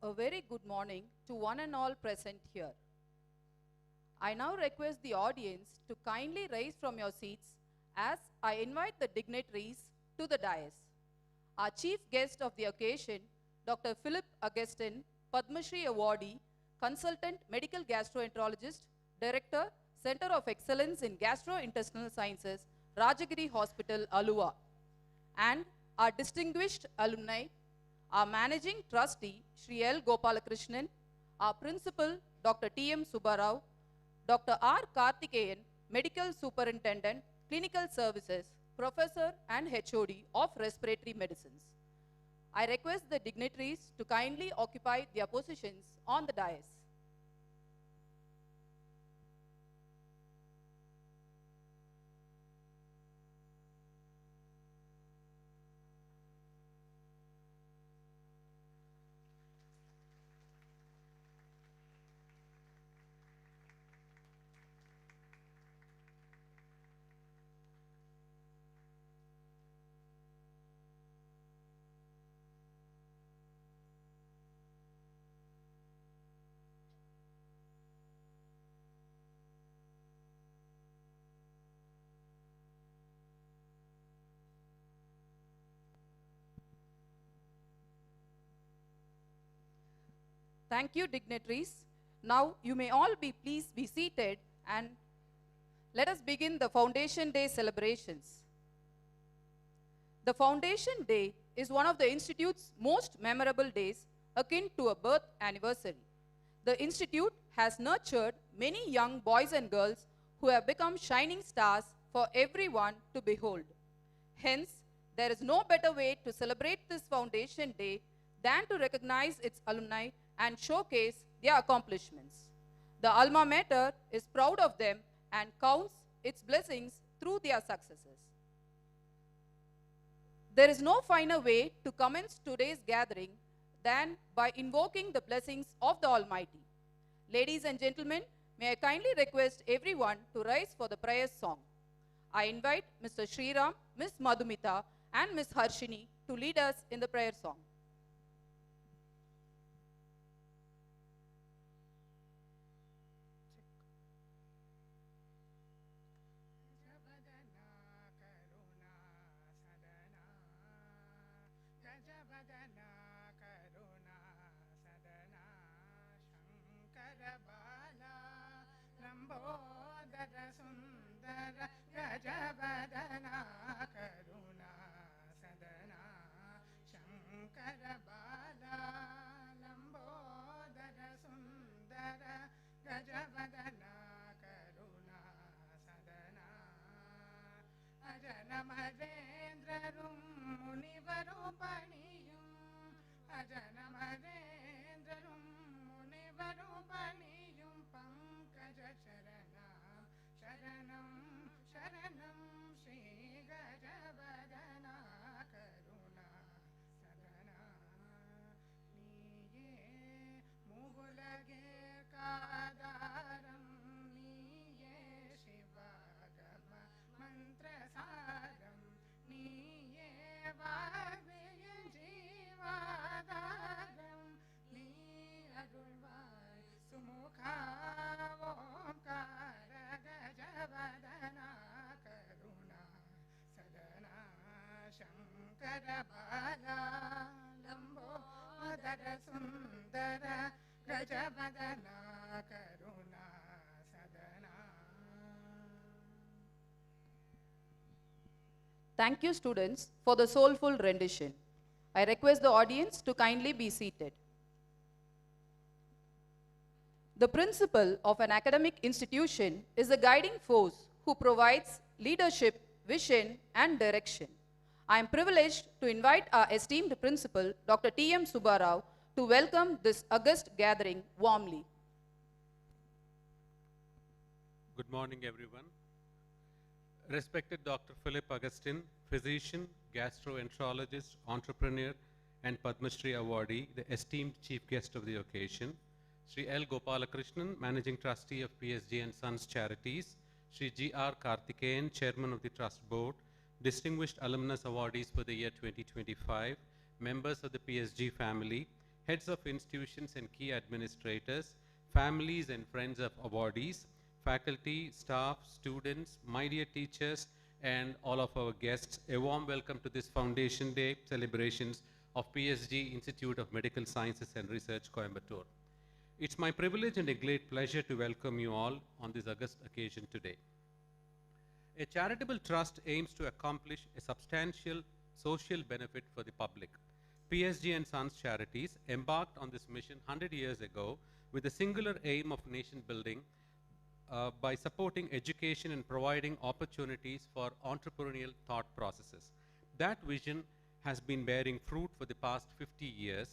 A very good morning to one and all present here. I now request the audience to kindly rise from your seats as I invite the dignitaries to the dais. Our chief guest of the occasion, Dr. Philip Augustine, Padma Shri awardee, Consultant Medical Gastroenterologist, Director, Center of Excellence in Gastrointestinal Sciences, Rajagiri Hospital, Aluva, and our Distinguished Alumni, our Managing Trustee, Shri L. Gopalakrishnan, our Principal, Dr. T.M. Subbarao, Dr. R. Karthikeyan, Medical Superintendent, Clinical Services, Professor and HOD of Respiratory Medicines. I request the dignitaries to kindly occupy their positions on the dais. Thank you, dignitaries. Now you may all please be seated and let us begin the Foundation Day celebrations. The Foundation Day is one of the Institute's most memorable days, akin to a birth anniversary. The Institute has nurtured many young boys and girls who have become shining stars for everyone to behold. Hence, there is no better way to celebrate this Foundation Day than to recognize its alumni and showcase their accomplishments. The alma mater is proud of them and counts its blessings through their successes. There is no finer way to commence today's gathering than by invoking the blessings of the Almighty. Ladies and gentlemen, may I kindly request everyone to rise for the prayer song. I invite Mr. Sriram, Ms. Madhumita, and Ms. Harshini to lead us in the prayer song. Sundara Rajavadana Karuna Sadana Shankara Bala Lambodara Sundara Rajavadana Karuna Sadana Ajana Madendra Munivarupaniyum Ajana Madendra Munivarupaniyum Pankaja Sharana Sharanam, Sharanam, Shri Gajavadana Karuna Sadana Niye Mugulage Kadaram Niye Shivagama Mantrasaram Niye Vagya Jivadaram Ni Adulvai Sumukha Omkara Gajavadana Karuna Sadana Shankara Bala Lambodara Sundara Gajavadana Karuna Sadana. Thank you, students, for the soulful rendition. I request the audience to kindly be seated. The principal of an academic institution is the guiding force who provides leadership, vision, and direction. I am privileged to invite our esteemed principal, Dr. T.M. Subbarao, to welcome this august gathering warmly. Good morning, everyone. Respected Dr. Philip Augustine, physician, gastroenterologist, entrepreneur, and Padma Shri awardee, the esteemed chief guest of the occasion, Shri L. Gopalakrishnan, Managing Trustee of PSG and Sons Charities, Shri G. R. Karthikeyan, Chairman of the Trust Board, Distinguished Alumnus Awardees for the year 2025, members of the PSG family, heads of institutions and key administrators, families and friends of awardees, faculty, staff, students, my dear teachers, and all of our guests, a warm welcome to this Foundation Day celebrations of PSG Institute of Medical Sciences and Research, Coimbatore. It's my privilege and a great pleasure to welcome you all on this august occasion today. A charitable trust aims to accomplish a substantial social benefit for the public. PSG and Sons Charities embarked on this mission 100 years ago with the singular aim of nation building by supporting education and providing opportunities for entrepreneurial thought processes. That vision has been bearing fruit for the past 50 years.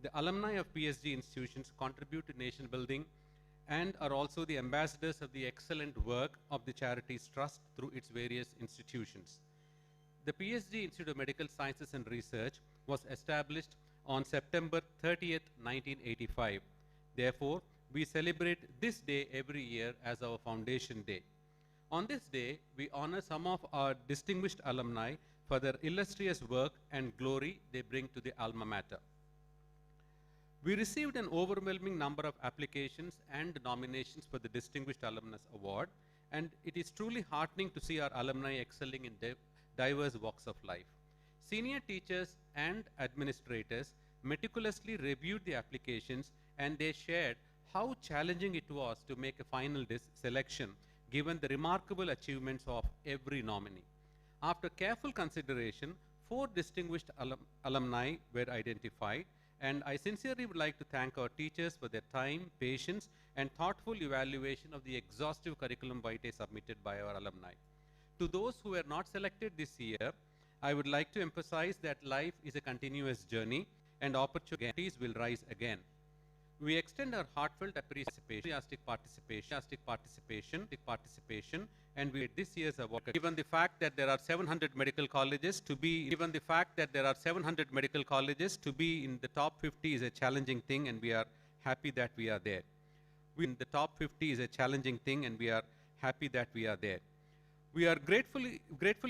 The alumni of PSG institutions contribute to nation building and are also the ambassadors of the excellent work of the charities trust through its various institutions. The PSG Institute of Medical Sciences and Research was established on September 30th, 1985. Therefore, we celebrate this day every year as our Foundation Day. On this day, we honor some of our distinguished alumni for their illustrious work and glory they bring to the alma mater. We received an overwhelming number of applications and nominations for the Distinguished Alumnus Award, and it is truly heartening to see our alumni excelling in diverse walks of life. Senior teachers and administrators meticulously reviewed the applications, and they shared how challenging it was to make a final selection given the remarkable achievements of every nominee. After careful consideration, 4 distinguished alumni were identified, and I sincerely would like to thank our teachers for their time, patience, and thoughtful evaluation of the exhaustive curriculum vitae submitted by our alumni. To those who were not selected this year, I would like to emphasize that life is a continuous journey and opportunities will rise again. We extend our heartfelt appreciation, participation, and we this year's award. Given the fact that there are 700 medical colleges, to be in the top 50 is a challenging thing, and we are happy that we are there. In the top 50 is a challenging thing, and we are happy that we are there. We are gratefully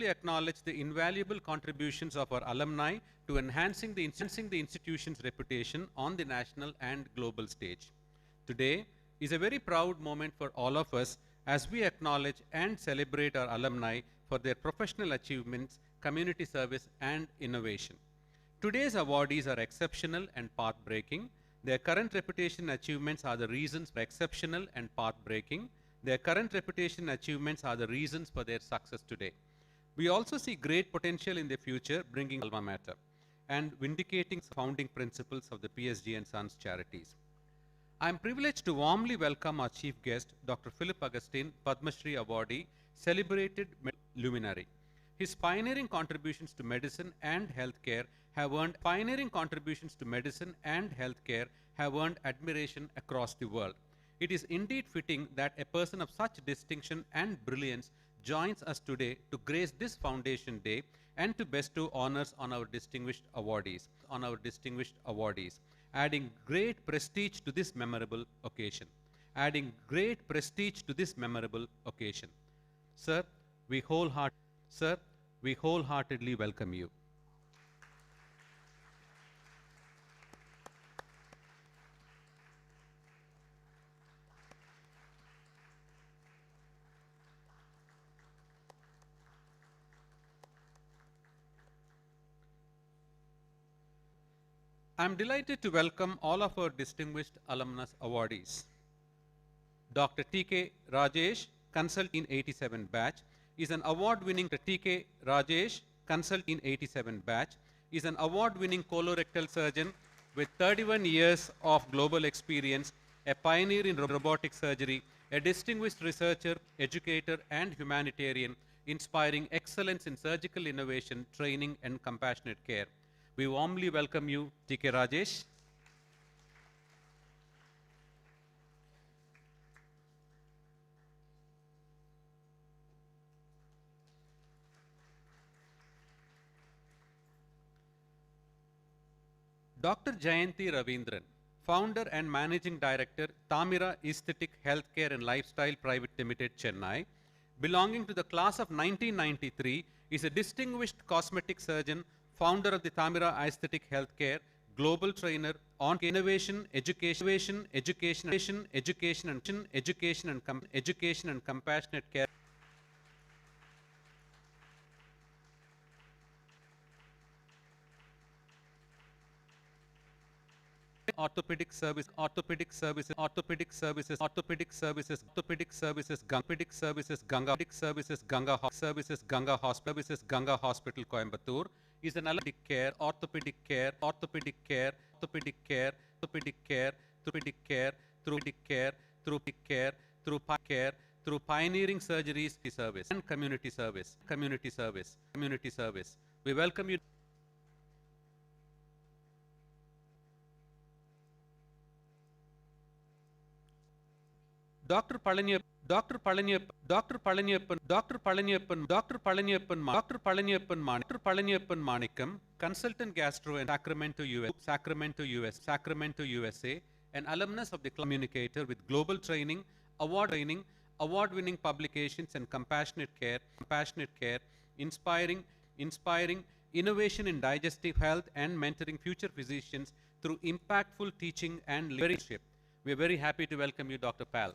acknowledge the invaluable contributions of our alumni to enhancing the institution's reputation on the national and global stage. Today is a very proud moment for all of us as we acknowledge and celebrate our alumni for their professional achievements, community service, and innovation. Today's awardees are exceptional and path-breaking. Their current reputation achievements are the reasons for exceptional and path-breaking. Their current reputation achievements are the reasons for their success today. We also see great potential in the future, bringing alma mater and vindicating founding principles of the PSG and Sons charities. I am privileged to warmly welcome our chief guest, Dr. Philip Augustine, Padma Shri awardee, celebrated luminary. His pioneering contributions to medicine and healthcare have earned admiration across the world. It is indeed fitting that a person of such distinction and brilliance joins us today to grace this Foundation Day and to bestow honors on our distinguished awardees, adding great prestige to this memorable occasion. Sir, we wholeheartedly welcome you. I am delighted to welcome all of our distinguished alumnus awardees. Dr. T.K. Rajesh, Consultant 87 batch, is an award-winning colorectal surgeon with 31 years of global experience, a pioneer in robotic surgery, a distinguished researcher, educator, and humanitarian, inspiring excellence in surgical innovation, training, and compassionate care. We warmly welcome you, T.K. Rajesh. Dr. Jayanti Ravindran, founder and managing director, Tamira Aesthetic Healthcare and Lifestyle Private Limited, Chennai, belonging to the class of 1993, is a distinguished cosmetic surgeon, founder of the Tamira Aesthetic Healthcare, global trainer on innovation, education and compassionate care. Orthopedic services, Ganga Hospital, Coimbatore, is an orthopedic care, through pioneering surgeries service and community service. We welcome you. Dr. Palaniappan Manikam, consultant gastro in Sacramento, USA, an alumnus of the communicator with global training, award-winning publications and compassionate care, inspiring innovation in digestive health and mentoring future physicians through impactful teaching and leadership. We are very happy to welcome you, Dr. Pal.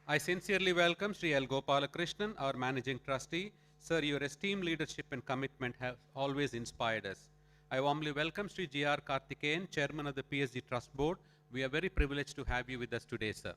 I sincerely welcome Sri L. Gopalakrishnan, our Managing Trustee. Sir, your esteemed leadership and commitment have always inspired us. I warmly welcome Sri G.R. Karthikeyan, Chairman of the PSG Trust Board. We are very privileged to have you with us today, sir.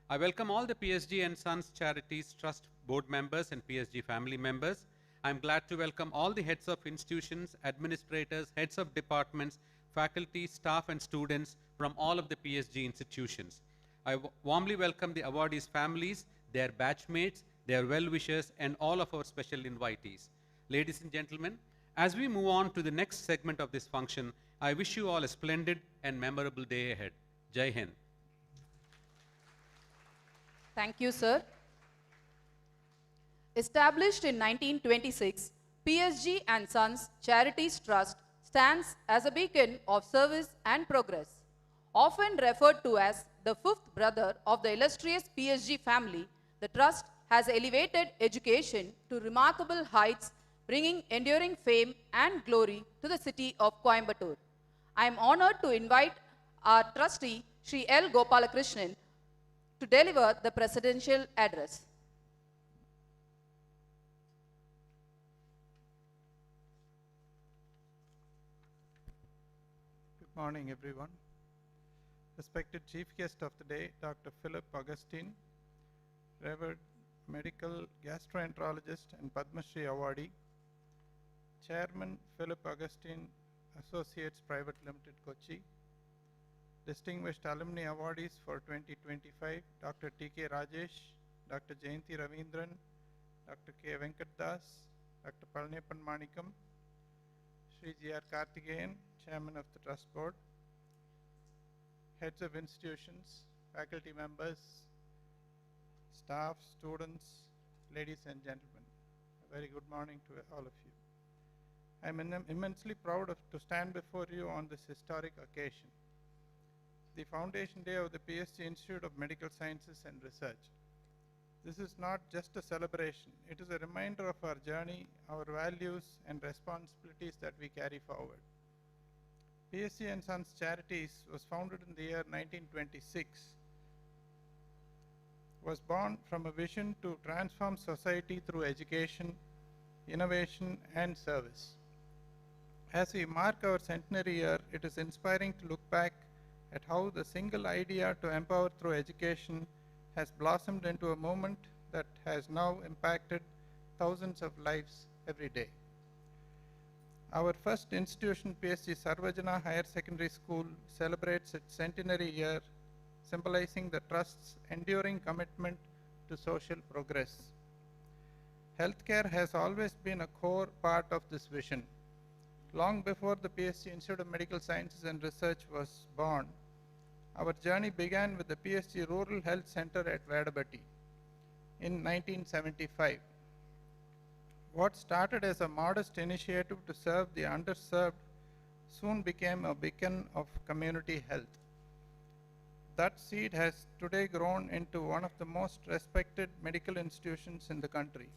I welcome all the PSG and Sons Charities Trust Board members and PSG family members. I am glad to welcome all the heads of institutions, administrators, heads of departments, faculty, staff and students from all of the PSG institutions. I warmly welcome the awardees' families, their batchmates, their well-wishers, and all of our special invitees. Ladies and gentlemen, as we move on to the next segment of this function, I wish you all a splendid and memorable day ahead. Jai Hind. Thank you, sir. Established in 1926, PSG and Sons Charities Trust stands as a beacon of service and progress. Often referred to as the fifth brother of the illustrious PSG family, the Trust has elevated education to remarkable heights, bringing enduring fame and glory to the city of Coimbatore. I am honored to invite our trustee, Sri L. Gopalakrishnan, to deliver the presidential address. Good morning, everyone. Respected Chief Guest of the day, Dr. Philip Augustine, Revered Medical Gastroenterologist and Padma Shri awardee, Chairman Philip Augustine Associates Private Limited, Kochi, Distinguished Alumni Awardees for 2025, Dr. T.K. Rajesh, Dr. Jayanti Ravindran, Dr. K. Venkat, Dr. Palaniappan Manikam, Sri G.R. Karthikeyan, Chairman of the Trust Board, heads of institutions, faculty members, staff, students, ladies and gentlemen. A very good morning to all of you. I am immensely proud to stand before you on this historic occasion, the foundation day of the PSG Institute of Medical Sciences and Research. This is not just a celebration, it is a reminder of our journey, our values and responsibilities that we carry forward. PSG and Sons Charities was founded in the year 1926, was born from a vision to transform society through education, innovation and service. As we mark our centenary year, it is inspiring to look back at how the single idea to empower through education has blossomed into a movement that has now impacted thousands of lives every day. Our first institution, PSG Sarvajana Higher Secondary School, celebrates its centenary year, symbolizing the Trust's enduring commitment to social progress. Healthcare has always been a core part of this vision. Long before the PSG Institute of Medical Sciences and Research was born, our journey began with the PSG Rural Health Center at Vadabatti in 1975. What started as a modest initiative to serve the underserved soon became a beacon of community health. that seed has today grown into one of the most respected medical institutions in the country.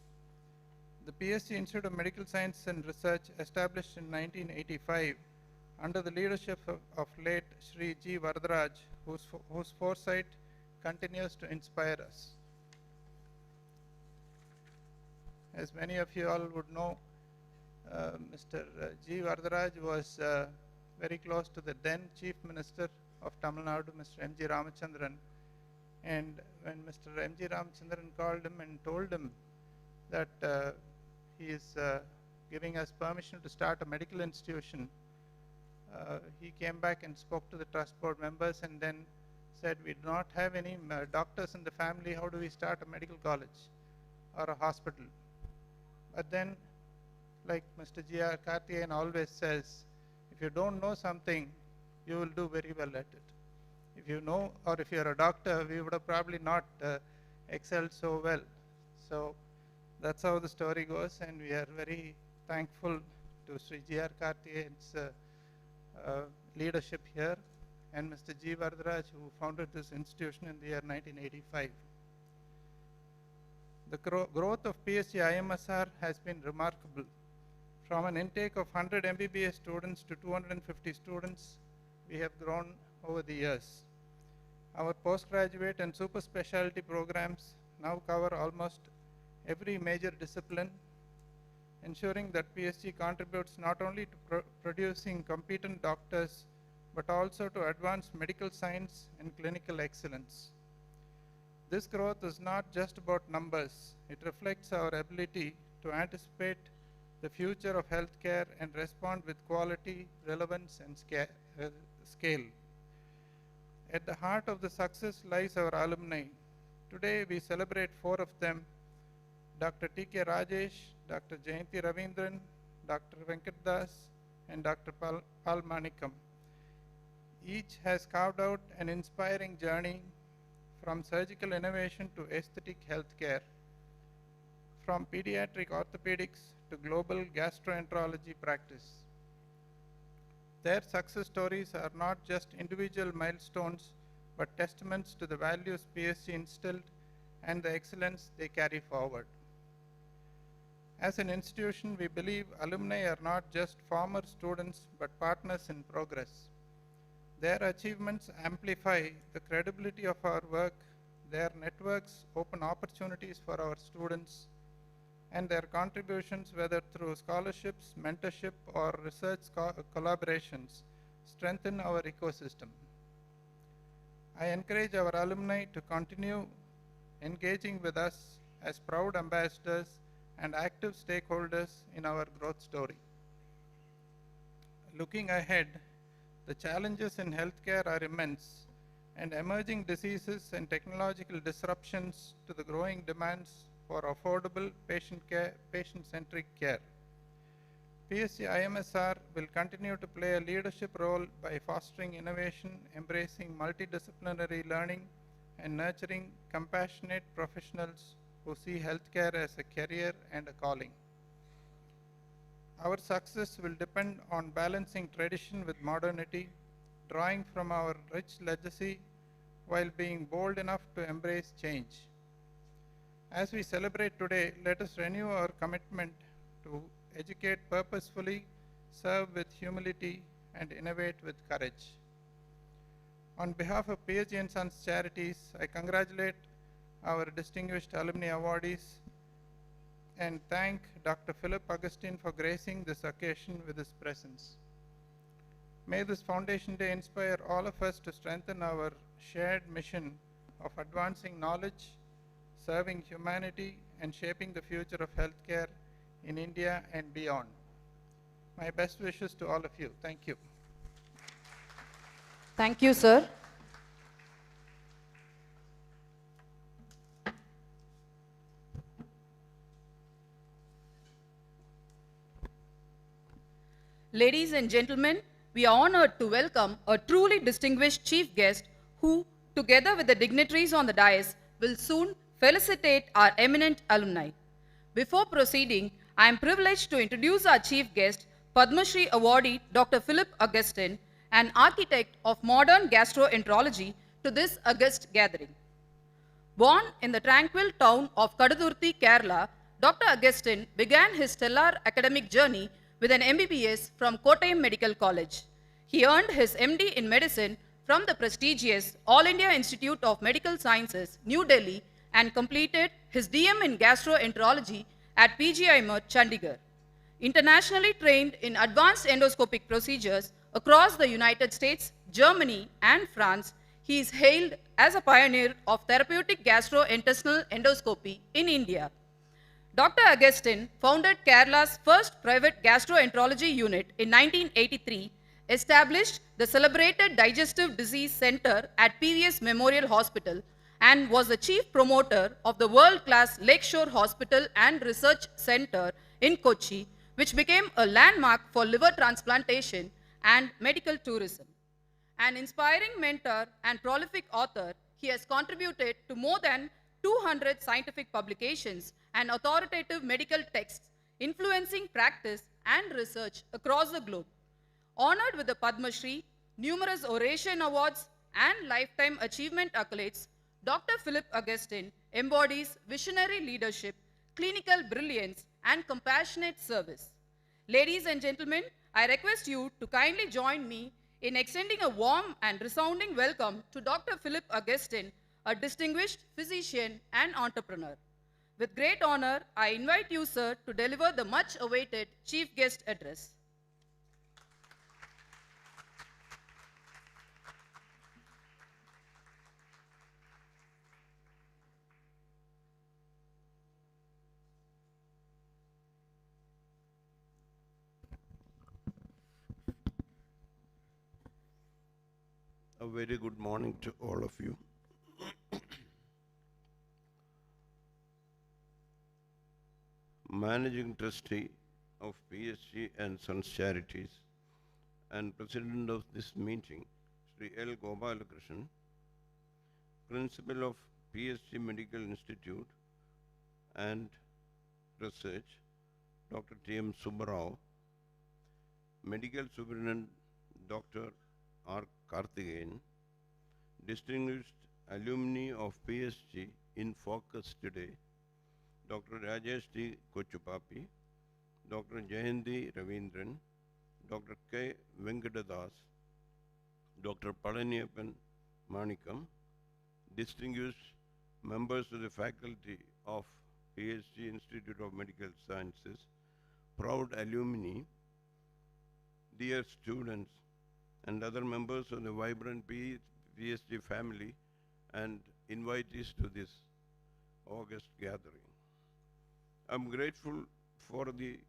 The PSG Institute of Medical Sciences and Research, established in 1985 under the leadership of late Shri G. Varadaraj, whose foresight continues to inspire us. As many of you all would know, Mr. G. Varadaraj was very close to the then Chief Minister of Tamil Nadu, Mr. M.G. Ramachandran. And when Mr. M.G. Ramachandran called him and told him that he is giving us permission to start a medical institution, he came back and spoke to the trust board members and then said, we do not have any doctors in the family, how do we start a medical college or a hospital? But then, like Mr. G.R. Karthikeyan always says, if you don't know something, you will do very well at it. If you know, or if you're a doctor, we would have probably not excelled so well. So that's how the story goes, and we are very thankful to Sri G.R. Karthikeyan's leadership here, and Mr. G. Varadaraj, who founded this institution in the year 1985. The growth of PSG IMSR has been remarkable. From an intake of 100 MBBS students to 250 students, we have grown over the years. Our postgraduate and super specialty programs now cover almost every major discipline, ensuring that PSG contributes not only to producing competent doctors, but also to advance medical science and clinical excellence. This growth is not just about numbers. It reflects our ability to anticipate the future of healthcare and respond with quality, relevance, and scale. At the heart of the success lies our alumni. Today we celebrate 4 of them: Dr. T.K. Rajesh, Dr. Jayanti Ravindran, Dr. Venkat Das, and Dr. Pal Manikam. Each has carved out an inspiring journey from surgical innovation to aesthetic healthcare, from pediatric orthopedics to global gastroenterology practice. Their success stories are not just individual milestones, but testaments to the values PSG instilled and the excellence they carry forward. As an institution, we believe alumni are not just former students, but partners in progress. Their achievements amplify the credibility of our work. Their networks open opportunities for our students, and their contributions, whether through scholarships, mentorship, or research collaborations, strengthen our ecosystem. I encourage our alumni to continue engaging with us as proud ambassadors and active stakeholders in our growth story. Looking ahead, the challenges in healthcare are immense, and emerging diseases and technological disruptions to the growing demands for affordable patient-centric care. PSG IMS&R will continue to play a leadership role by fostering innovation, embracing multidisciplinary learning, and nurturing compassionate professionals who see healthcare as a career and a calling. Our success will depend on balancing tradition with modernity, drawing from our rich legacy while being bold enough to embrace change. As we celebrate today, let us renew our commitment to educate purposefully, serve with humility, and innovate with courage. On behalf of PSG and Sons Charities, I congratulate our distinguished alumni awardees and thank Dr. Philip Augustine for gracing this occasion with his presence. May this Foundation Day inspire all of us to strengthen our shared mission of advancing knowledge, serving humanity, and shaping the future of healthcare in India and beyond. My best wishes to all of you. Thank you. Thank you, sir. Ladies and gentlemen, we are honored to welcome a truly distinguished chief guest who, together with the dignitaries on the dais, will soon felicitate our eminent alumni. Before proceeding, I am privileged to introduce our chief guest, Padma Shri awardee Dr. Philip Augustine, an architect of modern gastroenterology, to this august gathering. Born in the tranquil town of Kadadurthi, Kerala, Dr. Augustine began his stellar academic journey with an MBBS from Kochi Medical College. He earned his MD in medicine from the prestigious All India Institute of Medical Sciences, New Delhi, and completed his DM in gastroenterology at PGIMS&R, Chandigarh. Internationally trained in advanced endoscopic procedures across the United States, Germany, and France, he is hailed as a pioneer of therapeutic gastrointestinal endoscopy in India. Dr. Augustine founded Kerala's first private gastroenterology unit in 1983, established the celebrated Digestive Disease Center at PVS Memorial Hospital, and was the chief promoter of the world-class Lakeshore Hospital and Research Center in Kochi, which became a landmark for liver transplantation and medical tourism. An inspiring mentor and prolific author, he has contributed to more than 200 scientific publications and authoritative medical texts, influencing practice and research across the globe. Honored with the Padma Shri, numerous oration awards, and lifetime achievement accolades, Dr. Philip Augustine embodies visionary leadership, clinical brilliance, and compassionate service. Ladies and gentlemen, I request you to kindly join me in extending a warm and resounding welcome to Dr. Philip Augustine, a distinguished physician and entrepreneur. With great honor, I invite you, sir, to deliver the much-awaited chief guest address. A very good morning to all of you. Managing Trustee of PSG and Sons Charities and President of this meeting, Sri L. Gopalakrishnan, Principal of PSG Medical Institute and Research, Dr. T.M. Subbarao, Medical Superintendent Dr. R. Karthikeyan, Distinguished Alumni of PSG in focus today, Dr. Rajagiri Hospital, Dr. Jayanti Ravindran, Dr. K. Venkatadas, Dr. Palaniyappan Manikam, distinguished members of the faculty of PSG Institute of Medical Sciences, proud alumni, dear students, and other members of the vibrant PSG family and invitees to this August gathering. I'm grateful for the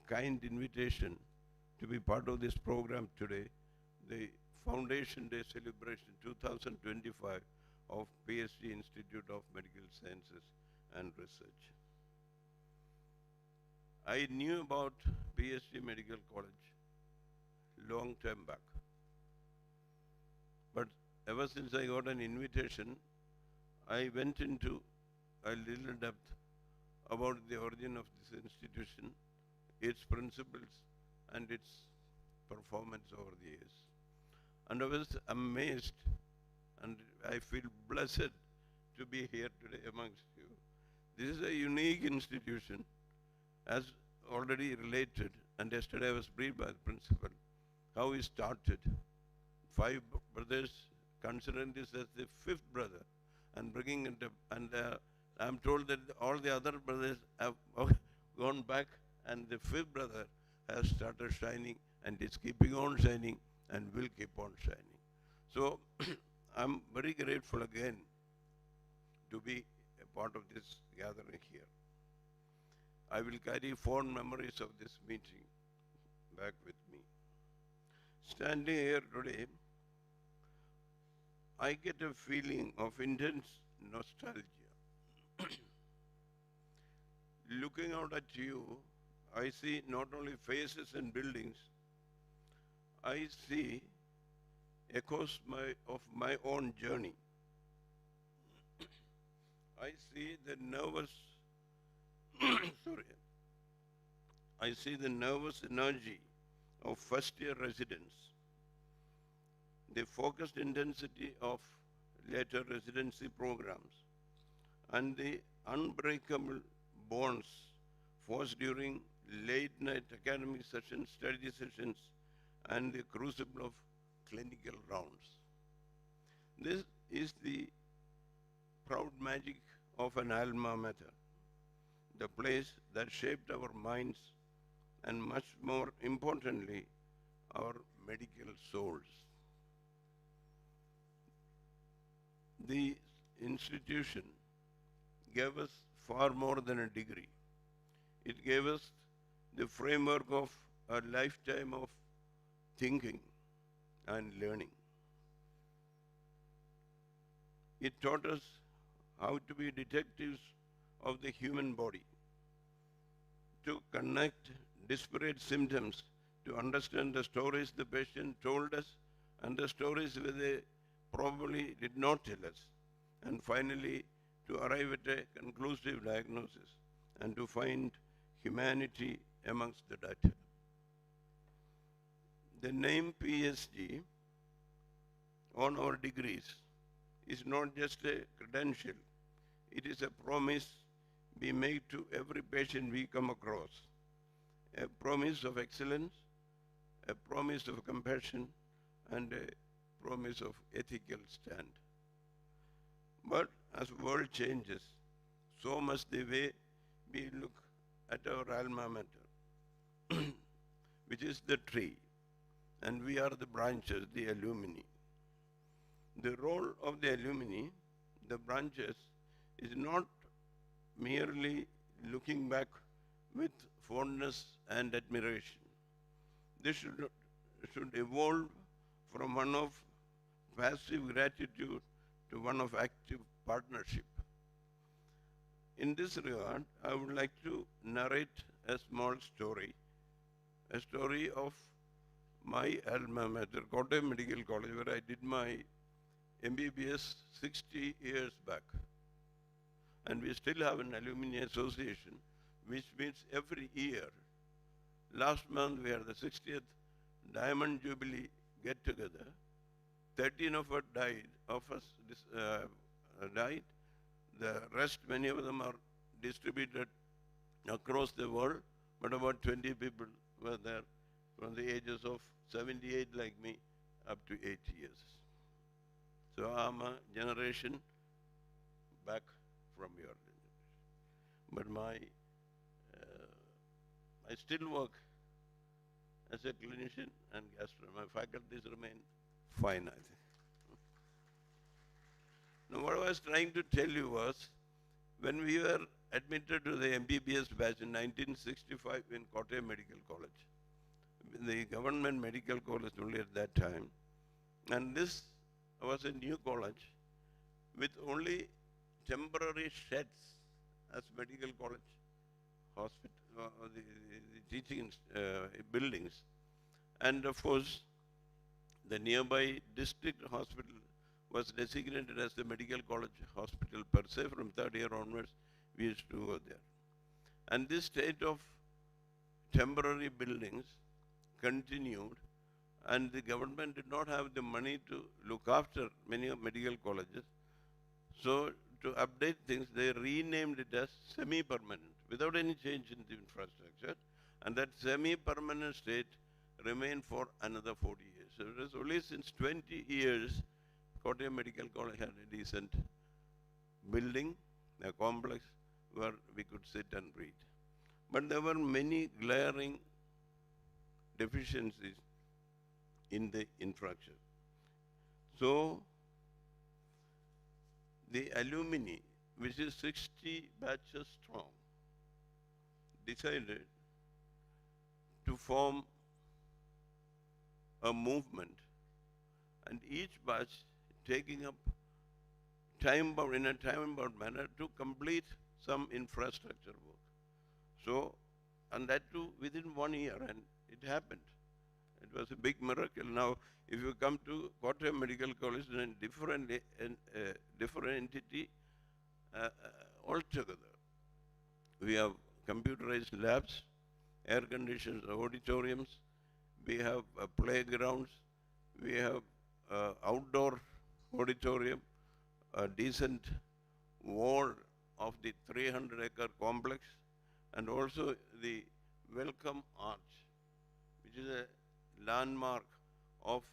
kind invitation to be part of this program today, the Foundation Day celebration 2025 of PSG Institute of Medical Sciences and Research. I knew about PSG Medical College long time back. But ever since I got an invitation, I went into a little depth about the origin of this institution, its principles, and its performance over the years. And I was amazed, and I feel blessed to be here today amongst you. This is a unique institution, as already related, and yesterday I was briefed by the principal, how he started. 5 brothers, considering this as the 5th brother, and bringing it up, and I'm told that all the other brothers have gone back, and the 5th brother has started shining, and is keeping on shining, and will keep on shining. So I'm very grateful again to be a part of this gathering here. I will carry fond memories of this meeting back with me. Standing here today, I get a feeling of intense nostalgia. Looking out at you, I see not only faces and buildings, I see echoes of my own journey. I see the nervous, I see the nervous energy of first-year residents, the focused intensity of later residency programs, and the unbreakable bonds forged during late night academic sessions, study sessions, and the crucible of clinical rounds. This is the proud magic of an alma mater, the place that shaped our minds and, much more importantly, our medical souls. The institution gave us far more than a degree. It gave us the framework of a lifetime of thinking and learning. It taught us how to be detectives of the human body, to connect disparate symptoms, to understand the stories the patient told us and the stories that they probably did not tell us, and finally to arrive at a conclusive diagnosis and to find humanity amongst the data. The name PSG on our degrees is not just a credential, it is a promise we make to every patient we come across, a promise of excellence, a promise of compassion, and a promise of ethical stand. But as the world changes, so must the way we look at our alma mater, which is the tree, and we are the branches, the alumni. The role of the alumni, the branches, is not merely looking back with fondness and admiration. This should evolve from one of passive gratitude to one of active partnership. In this regard, I would like to narrate a small story, a story of my alma mater, Kochi Medical College, where I did my MBBS 60 years back. And we still have an alumni association, which meets every year. Last month we had the 60th Diamond Jubilee get-together. 13 of us died. The rest, many of them are distributed across the world, but about 20 people were there from the ages of 78 like me up to 80 years. So I'm a generation back from your generation. But I still work as a clinician and gastro. My faculties remain fine, I think. Now, what I was trying to tell you was, when we were admitted to the MBBS batch in 1965 in Kochi Medical College, the government medical college only at that time, and this was a new college with only temporary sheds as medical college hospital, the teaching buildings. And of course, the nearby district hospital was designated as the medical college hospital per se. From third year onwards, we used to go there. And this state of temporary buildings continued, and the government did not have the money to look after many medical colleges. So to update things, they renamed it as semi-permanent without any change in the infrastructure. And that semi-permanent state remained for another 40 years. So it was only since 20 years, Kochi Medical College had a decent building, a complex where we could sit and read. But there were many glaring deficiencies in the infrastructure. So the alumni, which is 60 batches strong, decided to form a movement, and each batch taking up time-bound, in a time-bound manner, to complete some infrastructure work. So, and that too within 1 year, and it happened. It was a big miracle. Now, if you come to Kochi Medical College, then different entity altogether. We have computerized labs, air-conditioned auditoriums, we have playgrounds, we have outdoor auditorium, a decent wall of the 300-acre complex, and also the welcome arch, which is a landmark of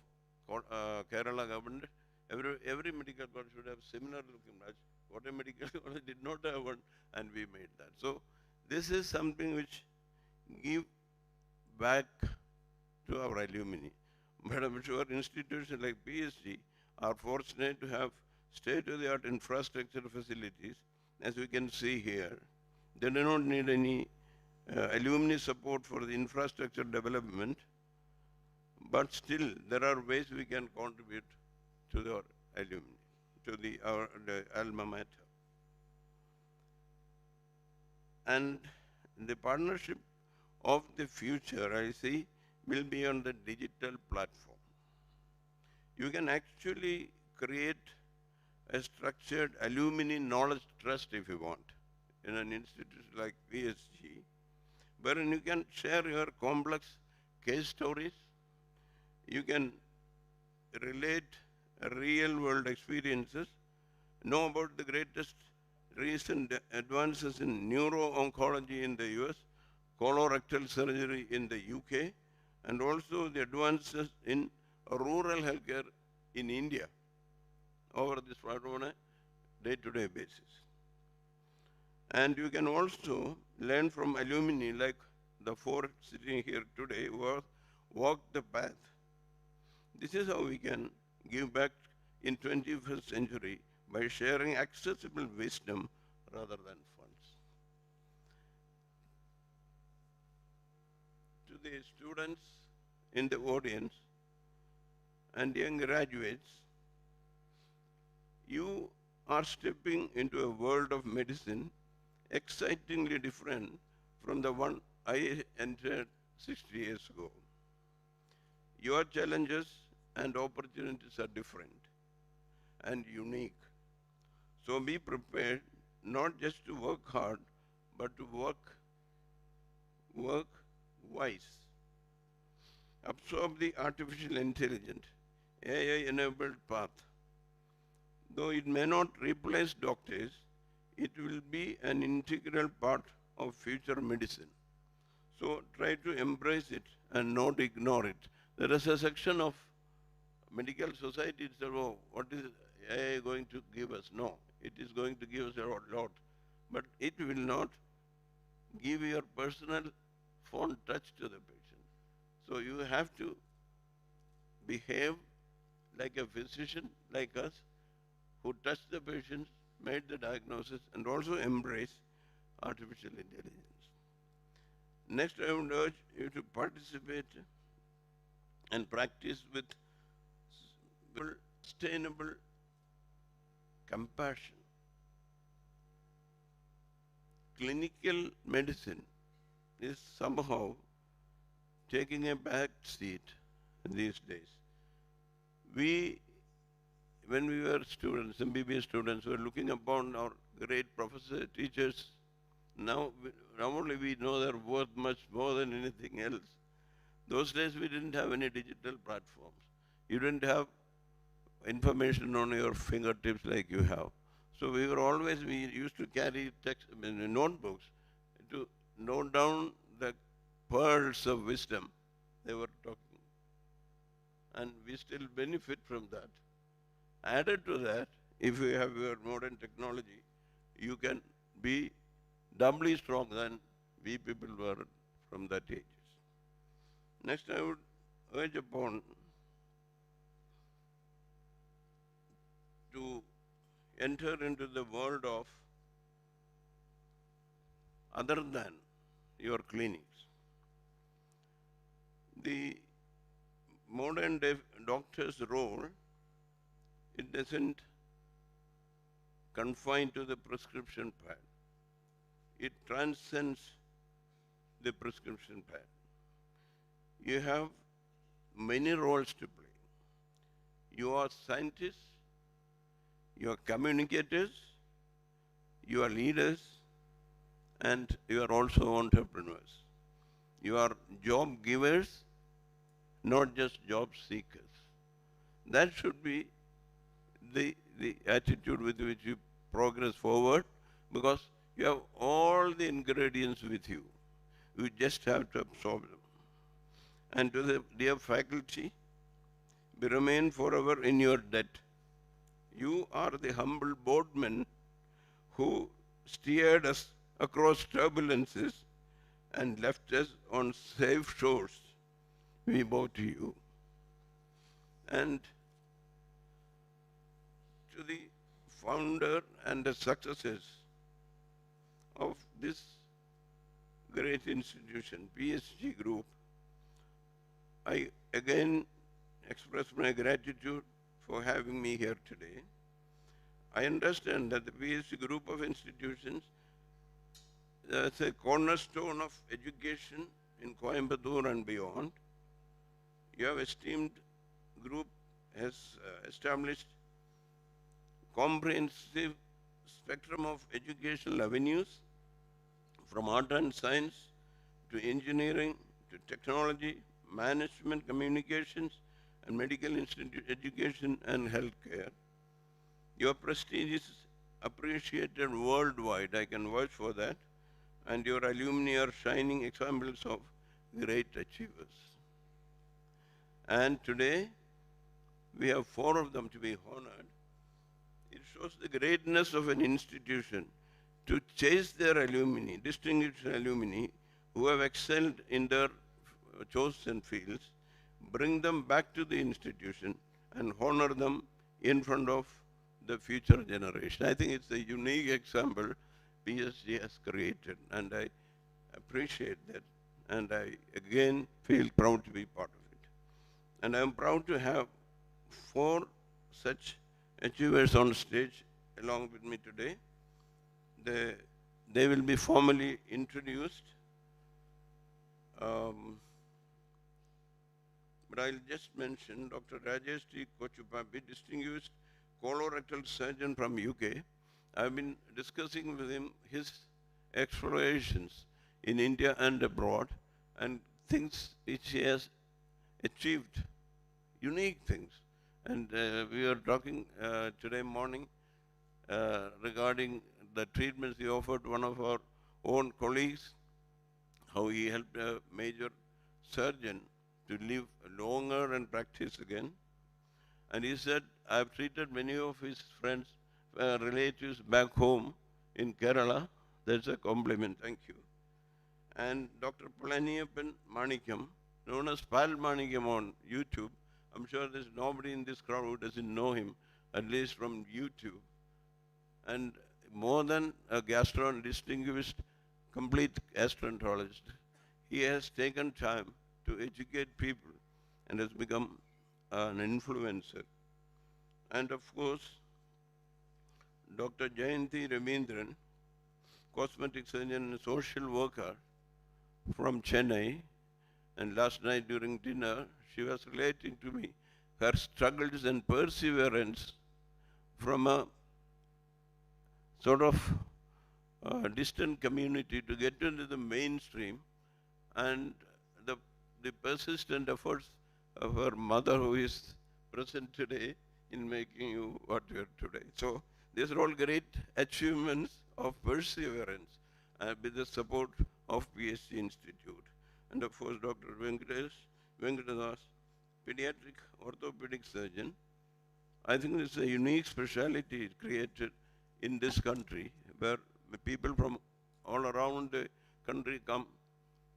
Kerala government. Every medical college should have similar looking arch. What a medical college did not have one, and we made that. So this is something which give back to our alumni. But I'm sure institutions like PSG are fortunate to have state-of-the-art infrastructure facilities, as we can see here. They do not need any alumni support for the infrastructure development, but still there are ways we can contribute to the alumni, to the alma mater. And the partnership of the future, I see, will be on the digital platform. You can actually create a structured alumni knowledge trust if you want in an institution like PSG, wherein you can share your complex case stories, you can relate real world experiences, know about the greatest recent advances in neuro-oncology in the US, colorectal surgery in the UK, and also the advances in rural healthcare in India over this on a day-to-day basis. And you can also learn from alumni like the four sitting here today who have walked the path. This is how we can give back in 21st century by sharing accessible wisdom rather than funds. To the students in the audience and young graduates, you are stepping into a world of medicine excitingly different from the one I entered 60 years ago. Your challenges and opportunities are different and unique. So be prepared not just to work hard, but to work wise. Absorb the artificial intelligence, AI-enabled path. Though it may not replace doctors, it will be an integral part of future medicine. So try to embrace it and not ignore it. There is a section of medical society that says, oh, what is AI going to give us? No, it is going to give us a lot. But it will not give your personal phone touch to the patient. So you have to behave like a physician like us who touched the patients, made the diagnosis, and also embrace artificial intelligence. Next, I would urge you to participate and practice with sustainable compassion. Clinical medicine is somehow taking a back seat these days. When we were students, MBBS students, we were looking upon our great professors, teachers. Now only we know they're worth much more than anything else. Those days we didn't have any digital platforms. You didn't have information on your fingertips like you have. So we used to carry notebooks to note down the pearls of wisdom they were talking. And we still benefit from that. Added to that, if you have your modern technology, you can be doubly strong than we people were from that ages. Next, I would urge upon to enter into the world of other than your clinics. The modern day doctor's role, it doesn't confine to the prescription pad. It transcends the prescription pad. You have many roles to play. You are scientists, you are communicators, you are leaders, and you are also entrepreneurs. You are job givers, not just job seekers. That should be the the attitude with which you progress forward, because you have all the ingredients with you. You just have to absorb them. And to the dear faculty, we remain forever in your debt. You are the humble boatmen who steered us across turbulences and left us on safe shores. We bow to you. And to the founder and the successors of this great institution, PSG Group, I again express my gratitude for having me here today. I understand that the PSG Group of institutions is a cornerstone of education in Coimbatore and beyond. Your esteemed group has established comprehensive spectrum of educational avenues, from art and science to engineering to technology, management, communications, and medical institute education and healthcare. Your prestige is appreciated worldwide, I can vouch for that, and your alumni are shining examples of great achievers. And today, we have 4 of them to be honored. It shows the greatness of an institution to chase their alumni, distinguished alumni, who have excelled in their chosen fields, bring them back to the institution and honor them in front of the future generation. I think it's a unique example PSG has created, and I appreciate that, and I again feel proud to be part of it. And I'm proud to have 4 such achievers on stage along with me today. They will be formally introduced. But I'll just mention Dr. Rajagiri Hospital, distinguished colorectal surgeon from UK. I've been discussing with him his explorations in India and abroad, and things which he has achieved, unique things. And we were talking today morning regarding the treatments he offered one of our own colleagues, how he helped a major surgeon to live longer and practice again. And he said, I've treated many of his friends, relatives back home in Kerala. That's a compliment, thank you. And Dr. Palaniappan Manikam, known as Pal Manikam on YouTube. I'm sure there's nobody in this crowd who doesn't know him, at least from YouTube. And more than a distinguished, complete gastroenterologist, he has taken time to educate people and has become an influencer. And of course, Dr. Jayanti Ravindran, cosmetic surgeon and social worker from Chennai, and last night during dinner, she was relating to me her struggles and perseverance from a sort of distant community to get into the mainstream, and the persistent efforts of her mother, who is present today, in making you what you are today. So these are all great achievements of perseverance with the support of PSG Institute. And of course, Dr. Venkatadas, pediatric orthopedic surgeon. I think this is a unique specialty created in this country, where people from all around the country come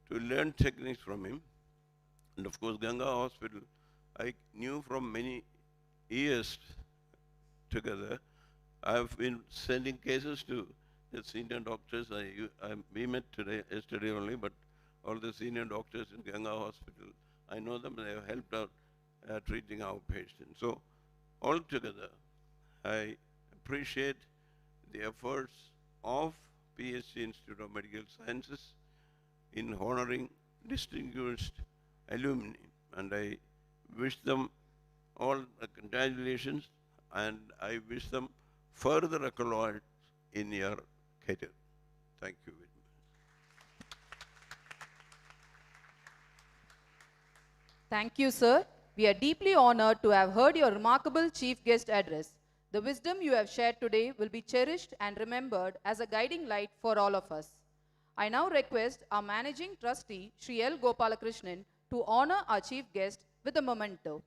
to learn techniques from him. And of course, Ganga Hospital, I knew from many years together. I've been sending cases to the senior doctors. We met yesterday only, but all the senior doctors in Ganga Hospital, I know them, they have helped out treating our patients. So altogether, I appreciate the efforts of PSG Institute of Medical Sciences in honoring distinguished alumni, and I wish them all congratulations, and I wish them further accolades in your career. Thank you very much. Thank you, sir. We are deeply honored to have heard your remarkable chief guest address. The wisdom you have shared today will be cherished and remembered as a guiding light for all of us. I now request our Managing Trustee, Sri L. Gopalakrishnan, to honor our chief guest with a memento.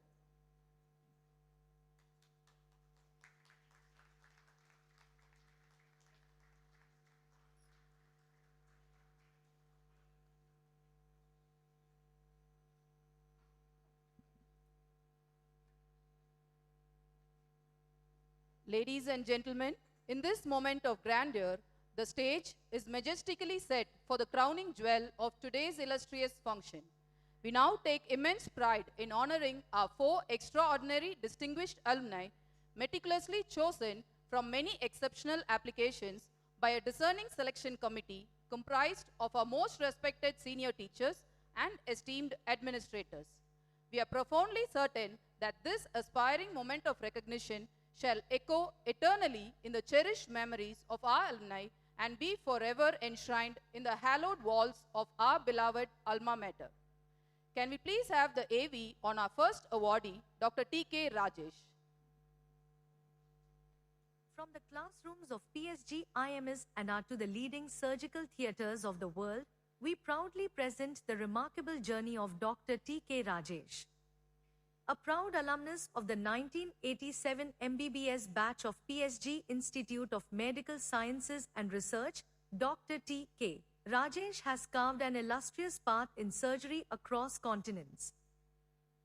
Ladies and gentlemen, in this moment of grandeur, the stage is majestically set for the crowning jewel of today's illustrious function. We now take immense pride in honoring our 4 extraordinary distinguished alumni, meticulously chosen from many exceptional applications by a discerning selection committee comprised of our most respected senior teachers and esteemed administrators. We are profoundly certain that this aspiring moment of recognition shall echo eternally in the cherished memories of our alumni and be forever enshrined in the hallowed walls of our beloved alma mater. Can we please have the AV on our first awardee, Dr. T.K. Rajesh. From the classrooms of PSG IMS&R to the leading surgical theatres of the world, we proudly present the remarkable journey of Dr. T.K. Rajesh. A proud alumnus of the 1987 MBBS batch of PSG Institute of Medical Sciences and Research, Dr. T.K. Rajesh has carved an illustrious path in surgery across continents.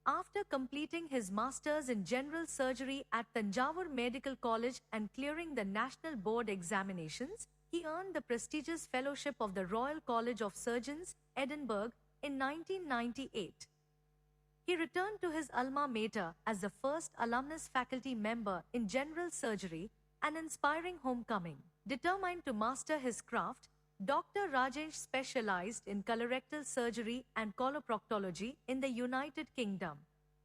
After completing his Masters in General Surgery at Tanjavur Medical College and clearing the National Board examinations, he earned the prestigious Fellowship of the Royal College of Surgeons, Edinburgh, in 1998. He returned to his alma mater as the first alumnus faculty member in general surgery, an inspiring homecoming. Determined to master his craft, Dr. Rajesh specialized in colorectal surgery and coloproctology in the United Kingdom.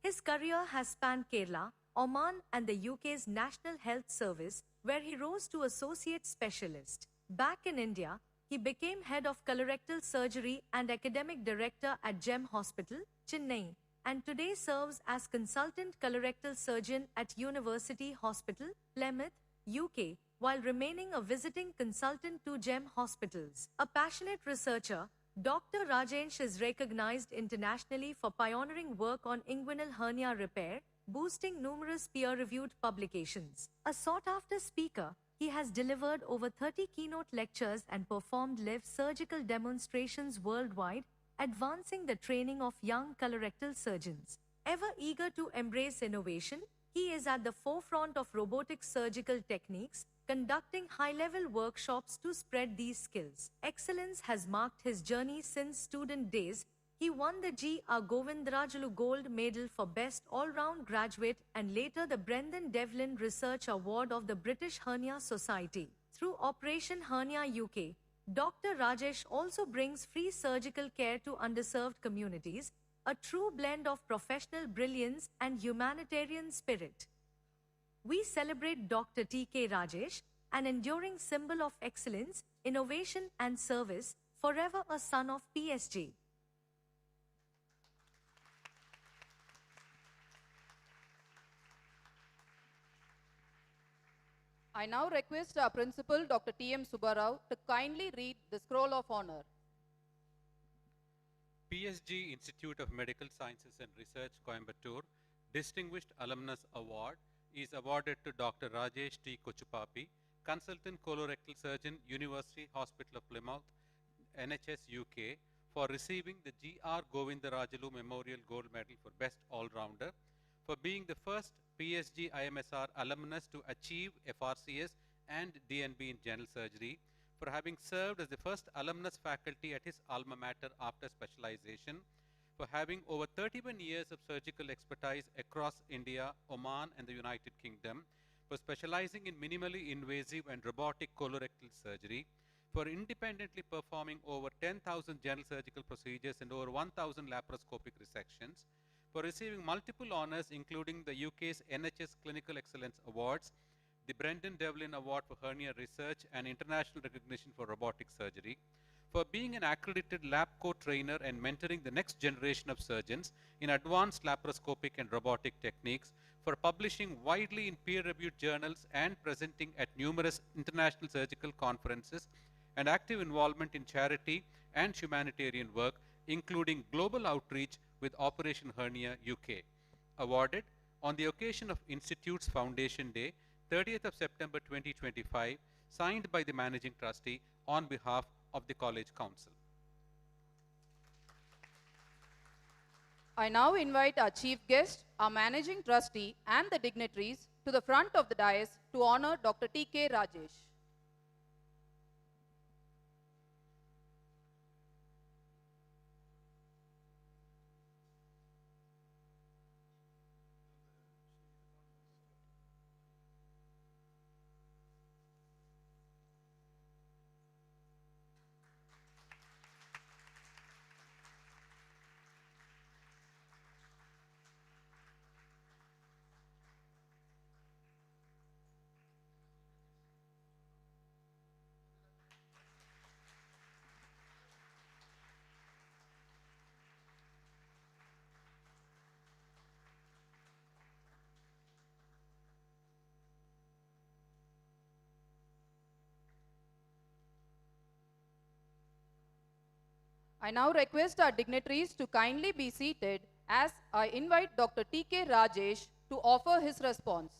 His career has spanned Kerala, Oman and the UK's National Health Service, where he rose to associate specialist. Back in India, he became head of colorectal surgery and academic director at GEM Hospital, Chennai, and today serves as consultant colorectal surgeon at University Hospital, Plymouth, UK, while remaining a visiting consultant to GEM hospitals. A passionate researcher, Dr. Rajesh is recognized internationally for pioneering work on inguinal hernia repair, boosting numerous peer-reviewed publications. A sought-after speaker, he has delivered over 30 keynote lectures and performed live surgical demonstrations worldwide, advancing the training of young colorectal surgeons. Ever eager to embrace innovation, he is at the forefront of robotic surgical techniques, conducting high-level workshops to spread these skills. Excellence has marked his journey since student days. He won the G.R. Govindarajalu Gold Medal for Best All-Round Graduate and later the Brendan Devlin Research Award of the British Hernia Society. Through Operation Hernia UK, Dr. Rajesh also brings free surgical care to underserved communities, a true blend of professional brilliance and humanitarian spirit. We celebrate Dr. T.K. Rajesh, an enduring symbol of excellence, innovation and service, forever a son of PSG. I now request our principal, Dr. T.M. Subbarao, to kindly read the scroll of honor. PSG Institute of Medical Sciences and Research, Coimbatore, Distinguished Alumnus Award is awarded to Dr. Rajesh T. Kochupapi, Consultant Colorectal Surgeon, University Hospital of Plymouth, NHS UK, for receiving the G.R. Govindarajalu Memorial Gold Medal for Best All-Rounder, for being the first PSG IMSR alumnus to achieve FRCS and DNB in general surgery, for having served as the first alumnus faculty at his alma mater after specialization, for having over 31 years of surgical expertise across India, Oman and the United Kingdom, for specializing in minimally invasive and robotic colorectal surgery, for independently performing over 10,000 general surgical procedures and over 1,000 laparoscopic resections, for receiving multiple honors including the UK's NHS Clinical Excellence Awards, the Brendan Devlin Award for Hernia Research and international recognition for robotic surgery, for being an accredited lab co-trainer and mentoring the next generation of surgeons in advanced laparoscopic and robotic techniques, for publishing widely in peer-reviewed journals and presenting at numerous international surgical conferences, and active involvement in charity and humanitarian work, including global outreach with Operation Hernia UK. Awarded on the occasion of Institute's Foundation Day, 30th of September 2025, signed by the Managing Trustee on behalf of the College Council. I now invite our Chief Guest, our Managing Trustee and the dignitaries to the front of the dais to honor Dr. T.K. Rajesh. I now request our dignitaries to kindly be seated as I invite Dr. T.K. Rajesh to offer his response.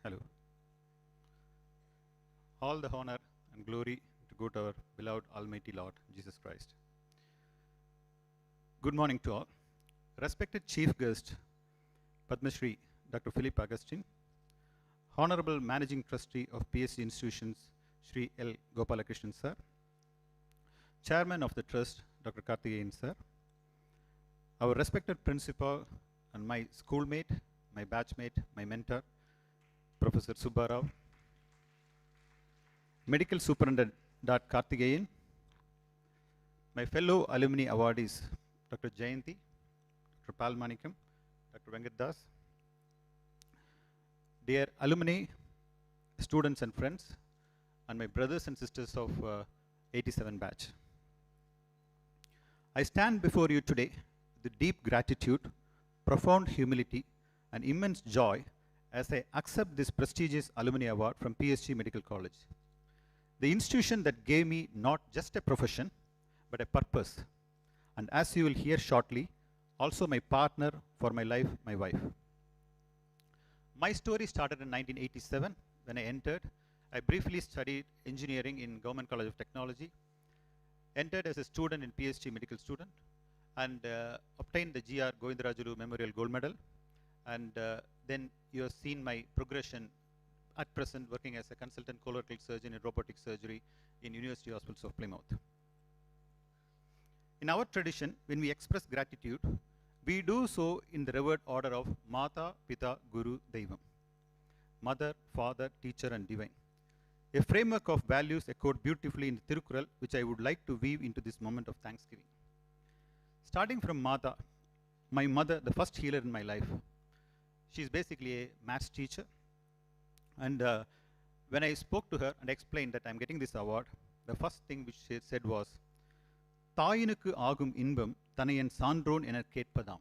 Hello. All the honor and glory to go to our beloved Almighty Lord Jesus Christ. Good morning to all. Respected Chief Guest, Padma Shri, Dr. Philip Augustine, Honorable Managing Trustee of PSG Institutions, Shri L. Gopalakrishnan Sir, Chairman of the Trust, Dr. Karthikeyan Sir, our respected Principal and my schoolmate, my batchmate, my mentor, Professor Subbarao, Medical Superintendent Dr. Karthikeyan, my fellow alumni awardees, Dr. Jayanti, Dr. Palmanikam, Dr. Venkat, dear alumni, students and friends, and my brothers and sisters of 87 batch. I stand before you today with deep gratitude, profound humility, and immense joy as I accept this prestigious alumni award from PSG Medical College, the institution that gave me not just a profession, but a purpose, and as you will hear shortly, also my partner for my life, my wife. My story started in 1987 when I entered. I briefly studied engineering in Government College of Technology, entered as a student in PSG Medical Student, and obtained the GR Govindarajulu Memorial Gold Medal, and then you have seen my progression at present working as a consultant colorectal surgeon in robotic surgery in University Hospitals of Plymouth. In our tradition, when we express gratitude, we do so in the revered order of Mata, Pita, Guru, Devam, Mother, Father, Teacher, and Divine. A framework of values echoed beautifully in the Tirukural, which I would like to weave into this moment of thanksgiving. Starting from Mata, my mother, the first healer in my life. She's basically a maths teacher. And when I spoke to her and explained that I'm getting this award, the first thing which she said was, Tayinukku agum inbam thanayan sandron enar ketpadam.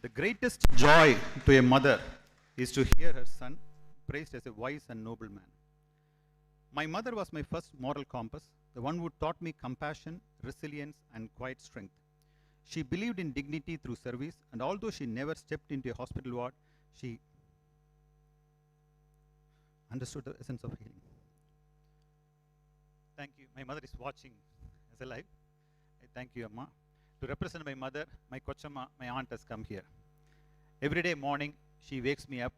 The greatest joy to a mother is to hear her son praised as a wise and noble man. My mother was my first moral compass, the one who taught me compassion, resilience, and quiet strength. She believed in dignity through service, and although she never stepped into a hospital ward, she understood the essence of healing. Thank you. My mother is watching as a live. I thank you, Amma. To represent my mother, my Kochama, my aunt has come here. Every day morning, she wakes me up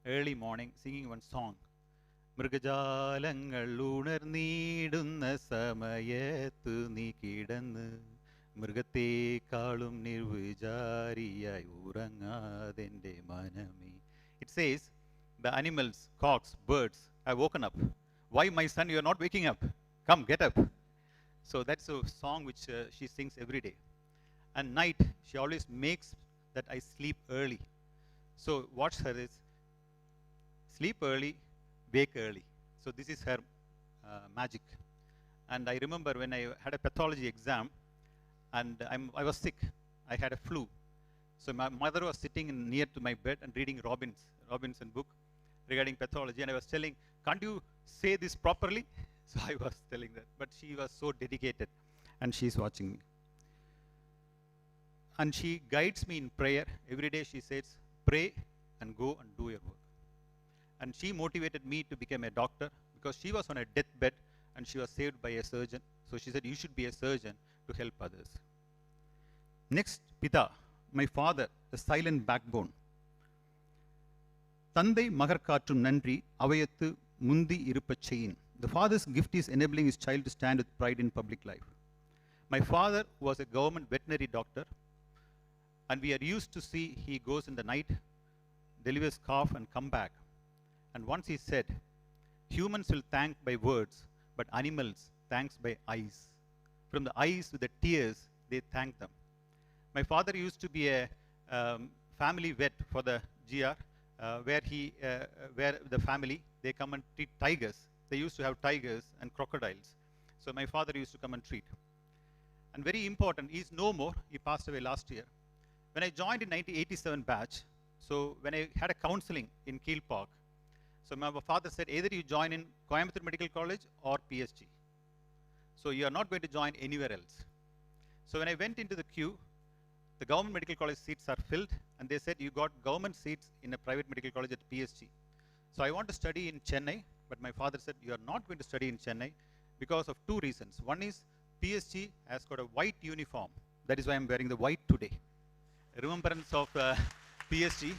early morning singing one song. മൃഗജാലങ്ങൾ ഉണർന്നിടുന്ന സമയത്തു നീ കിടന്ന് മൃഗത്തെക്കാളും നിർവിചാരിയായി ഉറങ്ങാതെൻ്റെ മനമേ. It says, the animals, cocks, birds have woken up. Why, my son, you are not waking up? Come, get up. So that's a song which she sings every day. And night, she always makes that I sleep early. So what's her is, sleep early, wake early. So this is her magic. And I remember when I had a pathology exam, and I was sick. I had a flu. So my mother was sitting near to my bed and reading Robinson book regarding pathology, and I was telling, can't you say this properly? So I was telling that, but she was so dedicated, and she's watching me. And she guides me in prayer. Every day she says, pray and go and do your work. And she motivated me to become a doctor because she was on a deathbed and she was saved by a surgeon. So she said, you should be a surgeon to help others. Next, Pita, my father, a silent backbone. Tandai magarkatrum nandri avayathu mundi iruppacheyin. The father's gift is enabling his child to stand with pride in public life. My father was a government veterinary doctor, and we are used to see he goes in the night, delivers calf and come back. And once he said, humans will thank by words, but animals thanks by eyes. From the eyes with the tears, they thank them. My father used to be a family vet for the GR, where the family, they come and treat tigers. They used to have tigers and crocodiles. So my father used to come and treat. And very important, he's no more. He passed away last year. When I joined in 1987 batch, so when I had a counseling in Keel Park, so my father said, either you join in Coimbatore Medical College or PSG. So you are not going to join anywhere else. So when I went into the queue, the government medical college seats are filled, and they said, you got government seats in a private medical college at PSG. So I want to study in Chennai, but my father said, you are not going to study in Chennai because of two reasons. One is PSG has got a white uniform. That is why I'm wearing the white today. A remembrance of PSG,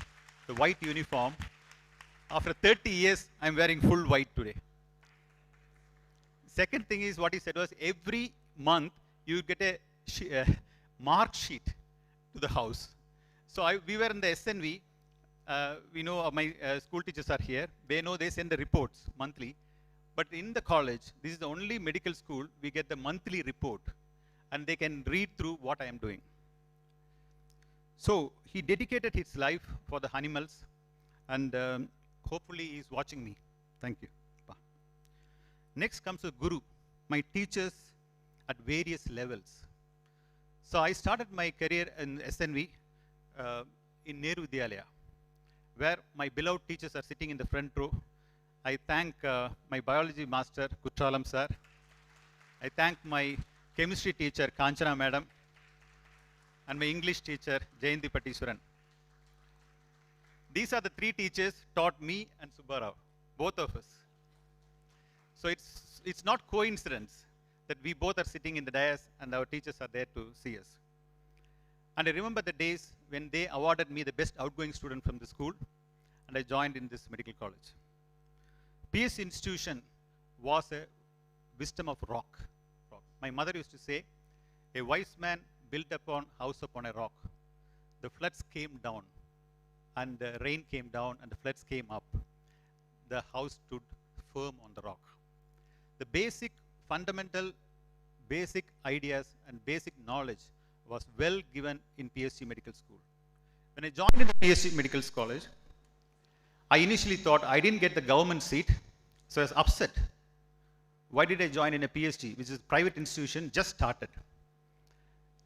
the white uniform. After 30 years, I'm wearing full white today. Second thing is what he said was, every month you get a mark sheet to the house. So we were in the SNV. We know my school teachers are here. They know they send the reports monthly. But in the college, this is the only medical school, we get the monthly report. And they can read through what I am doing. So he dedicated his life for the animals. And hopefully he is watching me. Thank you. Next comes the Guru, my teachers at various levels. So I started my career in SNV in Nehru Vidyalaya, where my beloved teachers are sitting in the front row. I thank my biology master, Kutralam sir. I thank my chemistry teacher, Kanchana madam, and my English teacher, Jayanti Patiswaran. These are the three teachers taught me and Subbarao, both of us. So it's not coincidence that we both are sitting in the dais and our teachers are there to see us. And I remember the days when they awarded me the best outgoing student from the school, and I joined in this medical college. PS institution was a wisdom of rock. My mother used to say, a wise man built upon house upon a rock. The floods came down, and the rain came down, and the floods came up. The house stood firm on the rock. The basic, fundamental, basic ideas and basic knowledge was well given in PSG Medical School. When I joined in the PSG Medical College, I initially thought I didn't get the government seat, so I was upset. Why did I join in a PSG, which is a private institution, just started.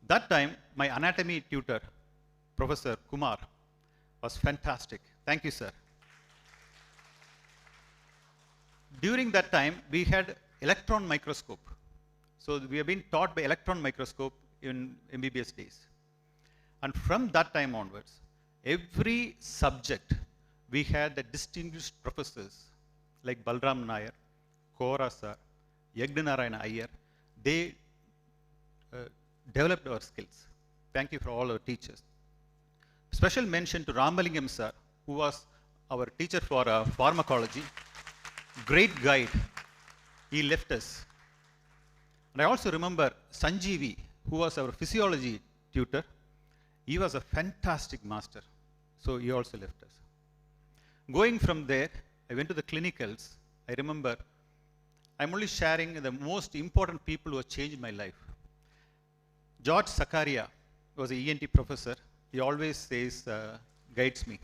That time, my anatomy tutor, Professor Kumar, was fantastic. Thank you, sir. During that time, we had electron microscope. So we have been taught by electron microscope in MBBS days. And from that time onwards, every subject, we had the distinguished professors like Balram Nair, Kora sir, Yagnanarayana Iyer. They developed our skills. Thank you for all our teachers. Special mention to Ramalingam sir, who was our teacher for pharmacology, great guide. He left us. And I also remember Sanjeevi, who was our physiology tutor. He was a fantastic master. So he also left us. Going from there, I went to the clinicals. I remember, I'm only sharing the most important people who have changed my life. George Sakaria was an ENT professor. He always says, guides me.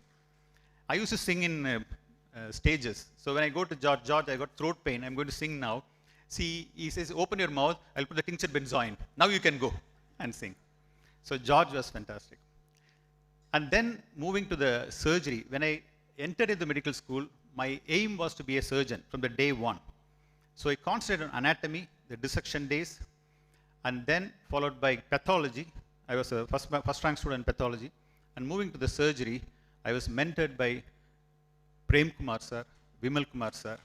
I used to sing in stages. So when I go to George, I got throat pain. I'm going to sing now. See, he says, open your mouth. I'll put the tincture benzoin. Now you can go and sing. So George was fantastic. And then moving to the surgery, when I entered into medical school, my aim was to be a surgeon from the day one. So I concentrated on anatomy, the dissection days, and then followed by pathology. I was a first rank student in pathology. And moving to the surgery, I was mentored by Prem Kumar sir, Vimal Kumar sir,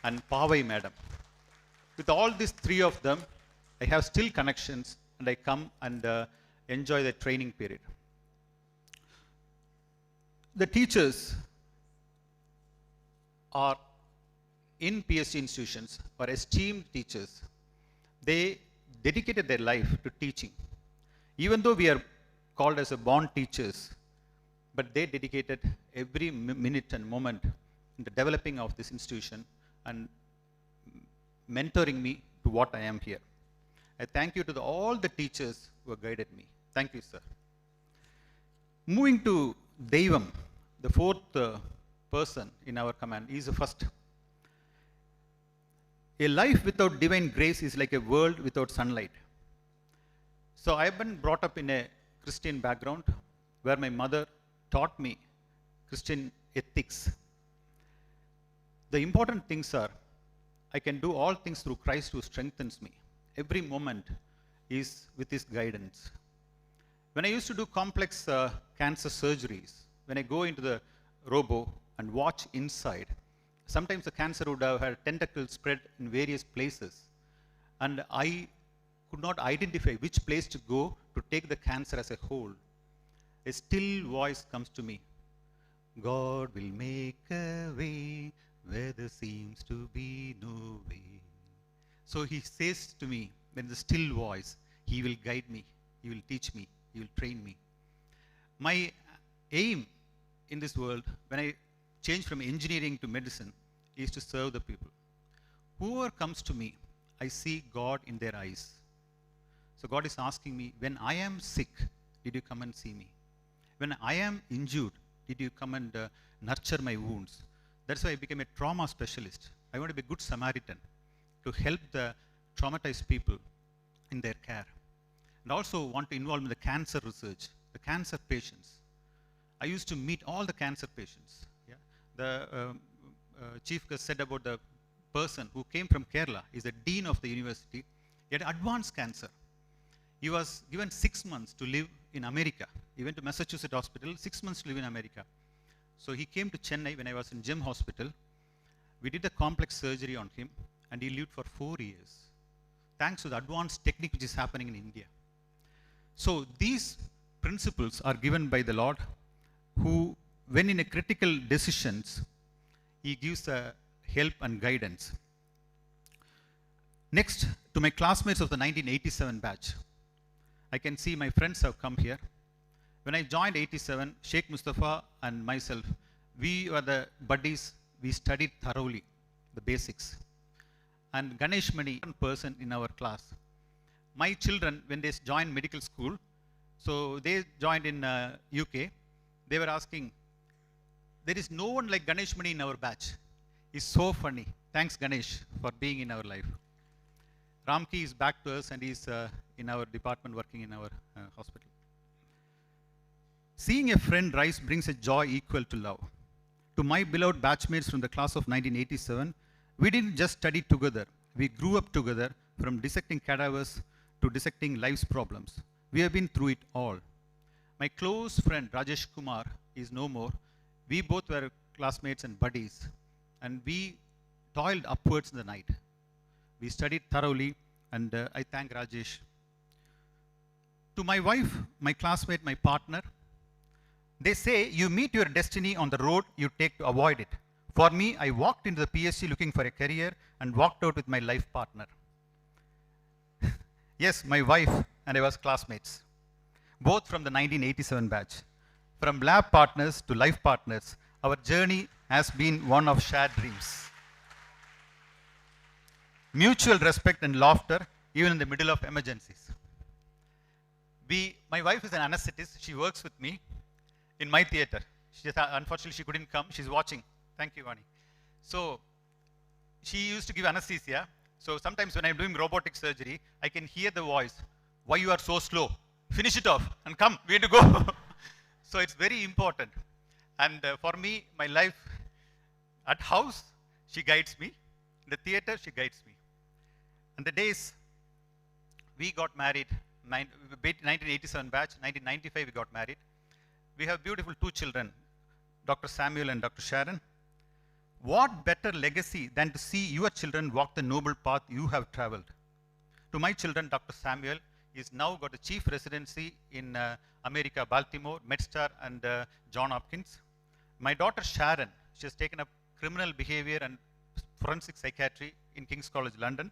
and Pavai madam. With all these three of them, I have still connections, and I come and enjoy the training period. The teachers are in PSG institutions are esteemed teachers. They dedicated their life to teaching. Even though we are called as a born teachers, but they dedicated every minute and moment in the developing of this institution and mentoring me to what I am here. I thank you to all the teachers who have guided me. Thank you, sir. Moving to Devam, the fourth person in our command, he is the first. A life without divine grace is like a world without sunlight. So I have been brought up in a Christian background where my mother taught me Christian ethics. The important things are, I can do all things through Christ who strengthens me. Every moment is with his guidance. When I used to do complex cancer surgeries, when I go into the robo and watch inside, sometimes the cancer would have had tentacles spread in various places. And I could not identify which place to go to take the cancer as a whole. A still voice comes to me. God will make a way where there seems to be no way. So he says to me, when the still voice, he will guide me, he will teach me, he will train me. My aim in this world, when I change from engineering to medicine, is to serve the people. Whoever comes to me, I see God in their eyes. So God is asking me, when I am sick, did you come and see me? When I am injured, did you come and nurture my wounds? That's why I became a trauma specialist. I want to be a good Samaritan to help the traumatized people in their care. And also want to involve in the cancer research, the cancer patients. I used to meet all the cancer patients. Yeah? The chief guest said about the person who came from Kerala, is the dean of the university. He had advanced cancer. He was given 6 months to live in America. He went to Massachusetts Hospital, 6 months to live in America. So he came to Chennai when I was in GEM Hospital. We did a complex surgery on him, and he lived for 4 years, thanks to the advanced technique which is happening in India. So these principles are given by the Lord, who, when in a critical decisions, he gives help and guidance. Next, to my classmates of the 1987 batch. I can see my friends have come here. When I joined 87, Sheikh Mustafa and myself, we were the buddies. We studied thoroughly the basics. And Ganesh Mani, one person in our class. My children, when they joined medical school, so they joined in UK, they were asking, there is no one like Ganesh Mani in our batch. He's so funny. Thanks, Ganesh, for being in our life. Ramki is back to us, and he's in our department working in our hospital. Seeing a friend rise brings a joy equal to love. To my beloved batchmates from the class of 1987, we didn't just study together. We grew up together, from dissecting cadavers to dissecting life's problems. We have been through it all. My close friend Rajesh Kumar is no more. We both were classmates and buddies, and we toiled upwards in the night. We studied thoroughly, and I thank Rajesh. To my wife, my classmate, my partner, They say you meet your destiny on the road you take to avoid it. For me, I walked into the PSG looking for a career and walked out with my life partner. Yes, my wife and I was classmates, both from the 1987 batch. From lab partners to life partners, our journey has been one of shared dreams. Mutual respect and laughter, even in the middle of emergencies. My wife is an anesthetist. She works with me in my theater. Unfortunately, she couldn't come. She's watching. Thank you, Vani. So, she used to give anesthesia. So, sometimes when I'm doing robotic surgery, I can hear the voice, "Why you are so slow? Finish it off and come, we have to go." So, it's very important. And for me, my life at house, she guides me. In the theater, she guides me. And the days we got married, 1987 batch, 1995 we got married. We have beautiful 2 children, Dr. Samuel and Dr. Sharon. What better legacy than to see your children walk the noble path you have traveled? To my children, Dr. Samuel is now got a chief residency in America, Baltimore, MedStar and John Hopkins. My daughter Sharon, she has taken up criminal behavior and forensic psychiatry in King's College, London,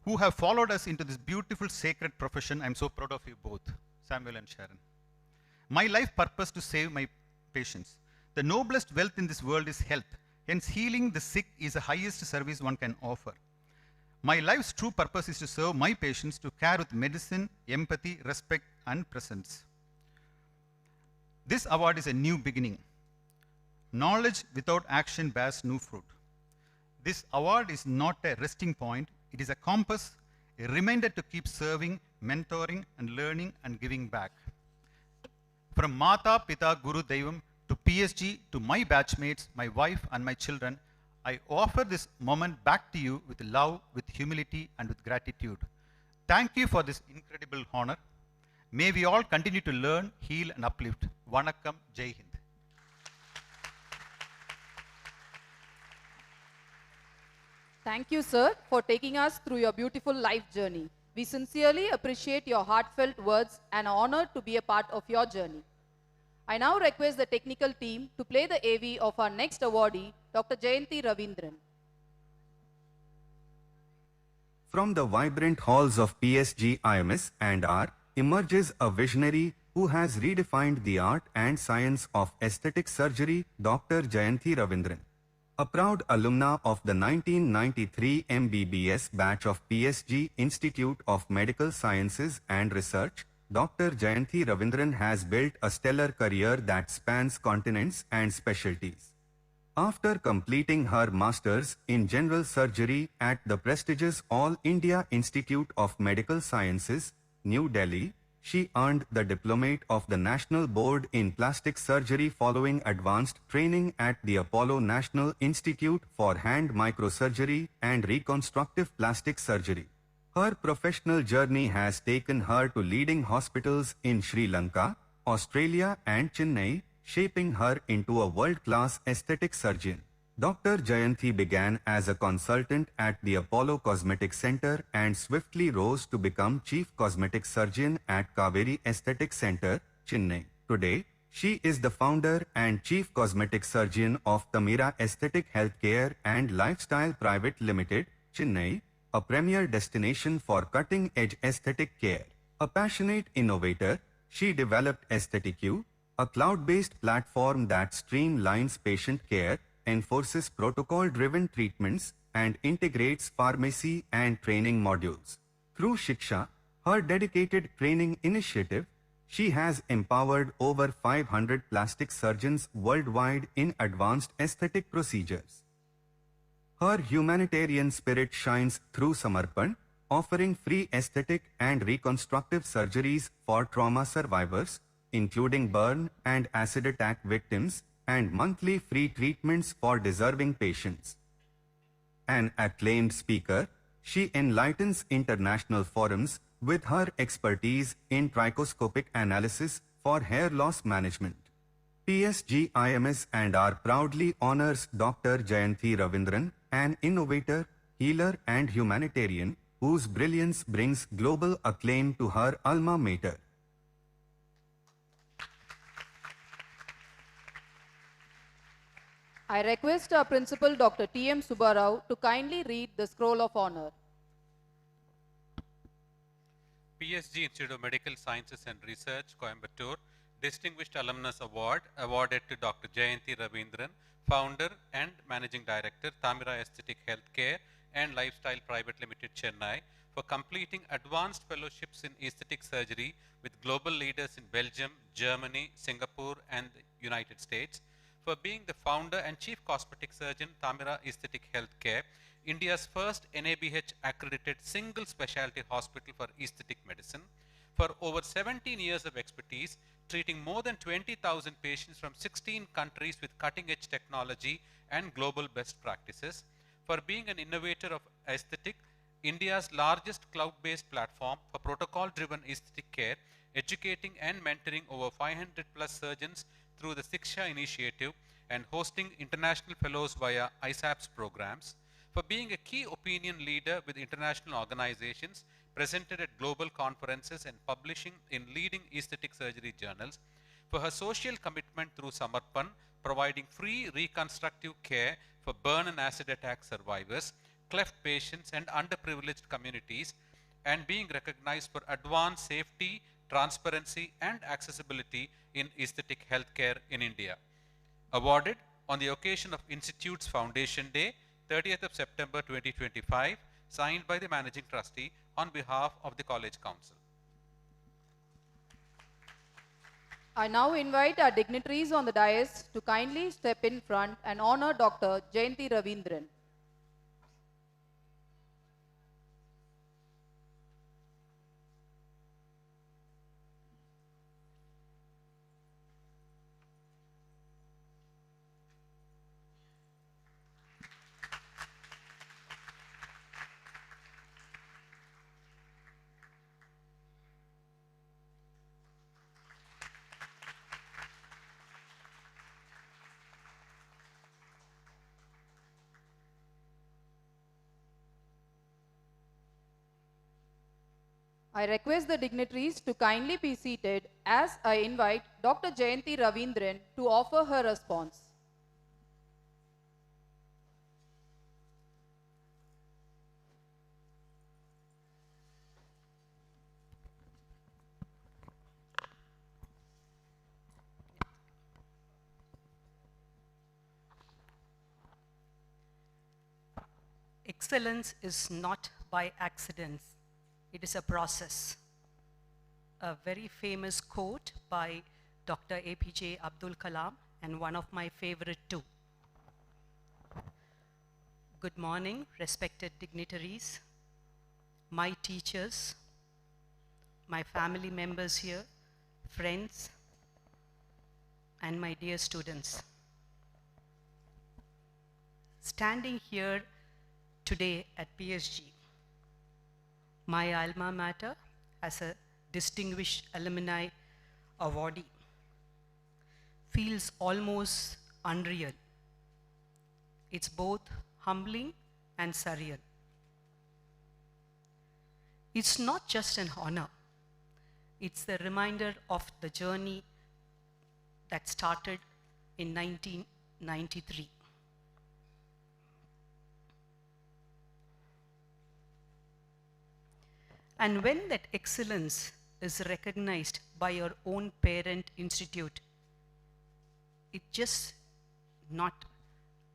who have followed us into this beautiful sacred profession. I'm so proud of you both, Samuel and Sharon. My life purpose to save my patients. The noblest wealth in this world is health. Hence, healing the sick is the highest service one can offer. My life's true purpose is to serve my patients, to care with medicine, empathy, respect, and presence. This award is a new beginning. Knowledge without action bears no fruit. This award is not a resting point. It is a compass, a reminder to keep serving, mentoring, and learning and giving back. From Mata, Pita, Guru, Daivam to PSG, to my batchmates, my wife, and my children, I offer this moment back to you with love, with humility, and with gratitude. Thank you for this incredible honor. May we all continue to learn, heal, and uplift. Vanakkam, Jai Hind. Thank you, sir, for taking us through your beautiful life journey. We sincerely appreciate your heartfelt words and are honored to be a part of your journey. I now request the technical team to play the AV of our next awardee, Dr. Jayanti Ravindran. From the vibrant halls of PSG IMS&R emerges a visionary who has redefined the art and science of aesthetic surgery, Dr. Jayanti Ravindran. A proud alumna of the 1993 MBBS batch of PSG Institute of Medical Sciences and Research, Dr. Jayanti Ravindran has built a stellar career that spans continents and specialties. After completing her master's in general surgery at the prestigious All India Institute of Medical Sciences, New Delhi, she earned the diplomate of the National Board in Plastic Surgery following advanced training at the Apollo National Institute for Hand Microsurgery and Reconstructive Plastic Surgery. Her professional journey has taken her to leading hospitals in Sri Lanka, Australia and Chennai, shaping her into a world-class aesthetic surgeon. Dr. Jayanti began as a consultant at the Apollo Cosmetic Center and swiftly rose to become Chief Cosmetic Surgeon at Kaveri Aesthetic Center, Chennai. Today, she is the founder and Chief Cosmetic Surgeon of Tamira Aesthetic Healthcare and Lifestyle Private Limited, Chennai, a premier destination for cutting-edge aesthetic care. A passionate innovator, she developed AestheticU, a cloud-based platform that streamlines patient care, enforces protocol-driven treatments, and integrates pharmacy and training modules. Through Shiksha, her dedicated training initiative, she has empowered over 500 plastic surgeons worldwide in advanced aesthetic procedures. Her humanitarian spirit shines through Samarpan, offering free aesthetic and reconstructive surgeries for trauma survivors, including burn and acid attack victims, and monthly free treatments for deserving patients. An acclaimed speaker, she enlightens international forums with her expertise in trichoscopic analysis for hair loss management. PSG IMS&R proudly honors Dr. Jayanti Ravindran, an innovator, healer and humanitarian whose brilliance brings global acclaim to her alma mater. I request our principal, Dr. T.M. Subbarao, to kindly read the scroll of honor. PSG Institute of Medical Sciences and Research, Coimbatore, Distinguished Alumnus Award awarded to Dr. Jayanthi Ravindran, Founder and Managing Director, Tamira Aesthetic Healthcare and Lifestyle Private Limited, Chennai, for completing advanced fellowships in aesthetic surgery with global leaders in Belgium, Germany, Singapore and the United States, for being the founder and chief cosmetic surgeon, Tamira Aesthetic Healthcare, India's first NABH accredited single specialty hospital for aesthetic medicine, for over 17 years of expertise, treating more than 20,000 patients from 16 countries with cutting edge technology and global best practices, for being an innovator of aesthetic, India's largest cloud-based platform for protocol-driven aesthetic care, educating and mentoring over 500 plus surgeons through the Siksha initiative and hosting international fellows via ISAPS programs, for being a key opinion leader with international organizations, presented at global conferences and publishing in leading aesthetic surgery journals, for her social commitment through Samarpan, providing free reconstructive care for burn and acid attack survivors, cleft patients and underprivileged communities, and being recognized for advanced safety, transparency and accessibility in aesthetic healthcare in India. Awarded on the occasion of Institute's Foundation Day, 30th of September 2025, signed by the Managing Trustee on behalf of the College Council. I now invite our dignitaries on the dais to kindly step in front and honor Dr. Jayanthi Ravindran. I request the dignitaries to kindly be seated as I invite Dr. Jayanthi Ravindran to offer her response. Excellence is not by accident. It is a process. A very famous quote by Dr. APJ Abdul Kalam and one of my favorite too. Good morning, respected dignitaries, my teachers, my family members here, friends, and my dear students. Standing here today at PSG, my alma mater, as a Distinguished Alumni Awardee, feels almost unreal. It's both humbling and surreal. It's not just an honor, it's the reminder of the journey that started in 1993. And when that excellence is recognized by your own parent institute, it's just not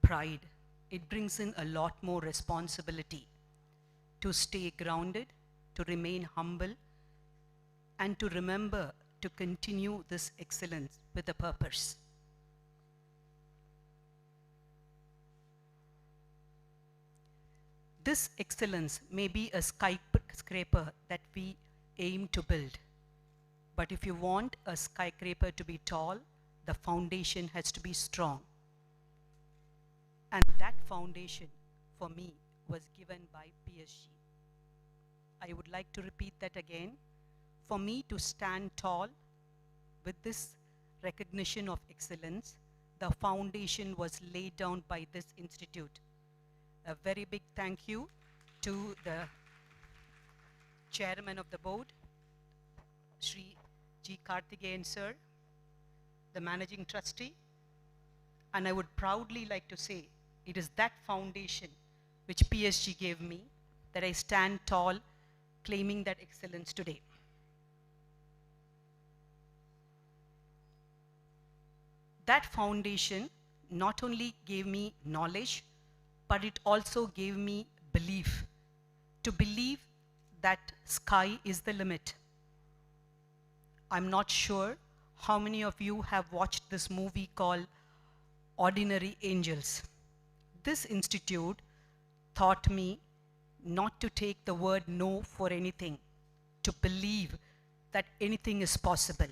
pride. It brings in a lot more responsibility to stay grounded, to remain humble, and to remember to continue this excellence with a purpose. This excellence may be a skyscraper that we aim to build. But if you want a skyscraper to be tall, the foundation has to be strong. And that foundation, for me, was given by PSG. I would like to repeat that again. For me to stand tall with this recognition of excellence, the foundation was laid down by this institute. A very big thank you to the chairman of the board, Shri G. Karthikeyan sir, the managing trustee, And I would proudly like to say, it is that foundation which PSG gave me that I stand tall, claiming that excellence today. That foundation not only gave me knowledge, but it also gave me belief, to believe that sky is the limit. I'm not sure how many of you have watched this movie called Ordinary Angels. This institute taught me not to take the word no for anything, to believe that anything is possible.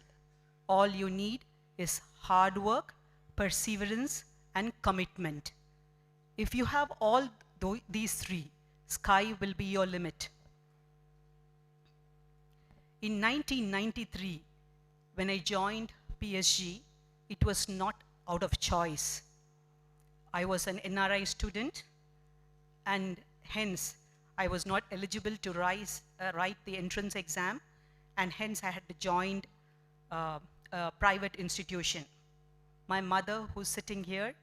All you need is hard work, perseverance, and commitment. If you have all these three, sky will be your limit. In 1993, when I joined PSG, it was not out of choice. I was an NRI student, and hence I was not eligible to write the entrance exam, and hence I had to join a private institution. My mother, who's sitting here,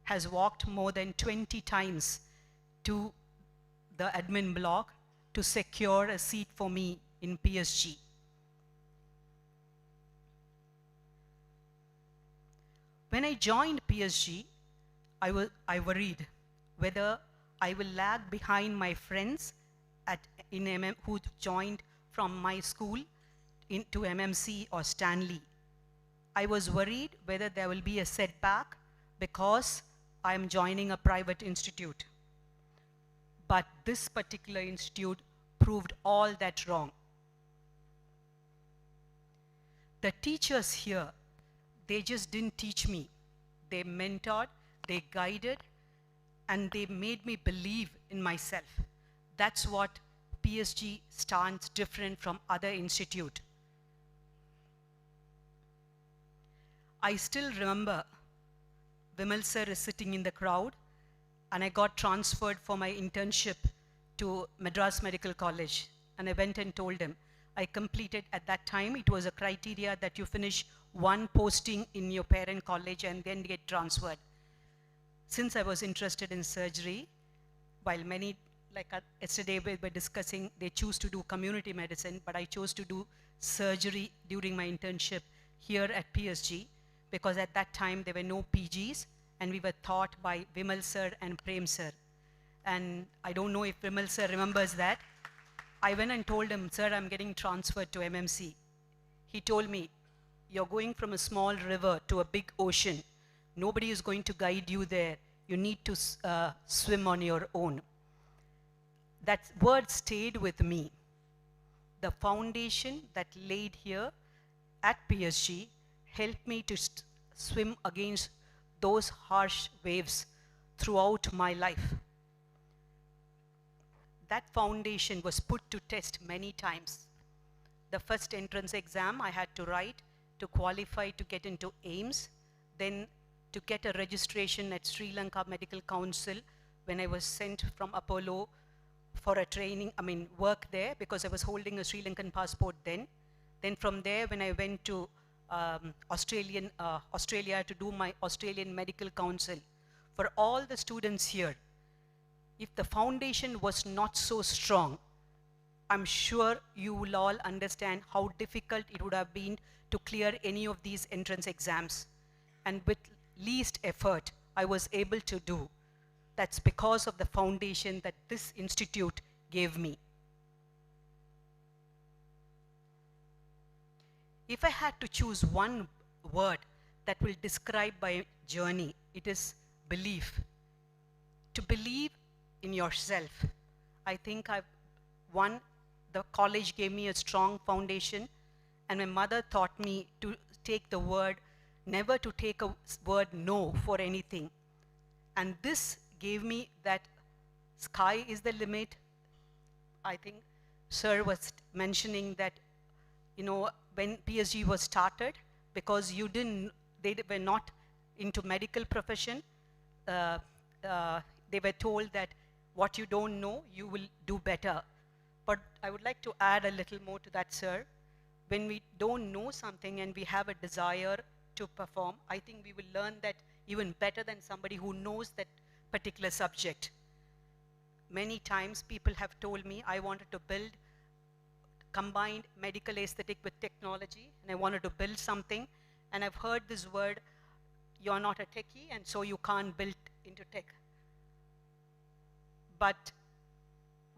has walked more than 20 times to the admin block to secure a seat for me in PSG. When I joined PSG, I worried whether I will lag behind my friends who joined from my school into MMC or Stanley. I was worried whether there will be a setback because I am joining a private institute. But this particular institute proved all that wrong. The teachers here, they just didn't teach me. They mentored, they guided, and they made me believe in myself. That's what PSG stands different from other institutes. I still remember Vimal sir is sitting in the crowd, and I got transferred for my internship to Madras Medical College. And I went and told him, I completed at that time, it was a criteria that you finish one posting in your parent college and then get transferred. Since I was interested in surgery, while many, like yesterday we were discussing, they choose to do community medicine, but I chose to do surgery during my internship here at PSG, because at that time there were no PGs, and we were taught by Vimal sir and Prem sir. And I don't know if Vimal sir remembers that. I went and told him, sir, I'm getting transferred to MMC. He told me, you're going from a small river to a big ocean. Nobody is going to guide you there. You need to swim on your own. That word stayed with me. The foundation that laid here at PSG helped me to swim against those harsh waves throughout my life. That foundation was put to test many times. The first entrance exam I had to write to qualify to get into AIMS, then to get a registration at Sri Lanka Medical Council when I was sent from Apollo for a training, work there, because I was holding a Sri Lankan passport then. Then from there, when I went to Australia to do my Australian Medical Council. For all the students here, if the foundation was not so strong, I'm sure you will all understand how difficult it would have been to clear any of these entrance exams. And with least effort, I was able to do. That's because of the foundation that this institute gave me. If I had to choose one word that will describe my journey, it is belief. To believe in yourself. I think the college gave me a strong foundation, and my mother taught me to take the word, never to take a word no for anything. And this gave me that sky is the limit. I think sir was mentioning that, when PSG was started, because they were not into medical profession, they were told that what you don't know, you will do better. But I would like to add a little more to that, sir. When we don't know something and we have a desire to perform, I think we will learn that even better than somebody who knows that particular subject. Many times people have told me I wanted to build combined medical aesthetic with technology, and I wanted to build something, and I've heard this word, you're not a techie, and so you can't build into tech. But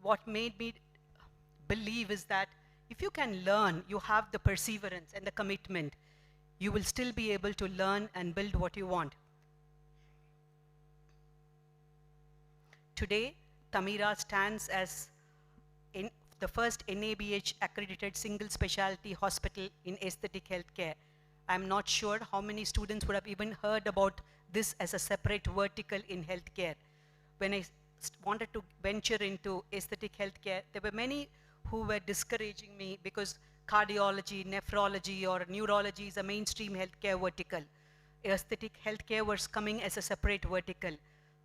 what made me believe is that if you can learn, you have the perseverance and the commitment, you will still be able to learn and build what you want. Today, Tamira stands as the first NABH accredited single specialty hospital in aesthetic healthcare. I'm not sure how many students would have even heard about this as a separate vertical in healthcare. When I wanted to venture into aesthetic healthcare, there were many who were discouraging me because cardiology, nephrology, or neurology is a mainstream healthcare vertical. Aesthetic healthcare was coming as a separate vertical.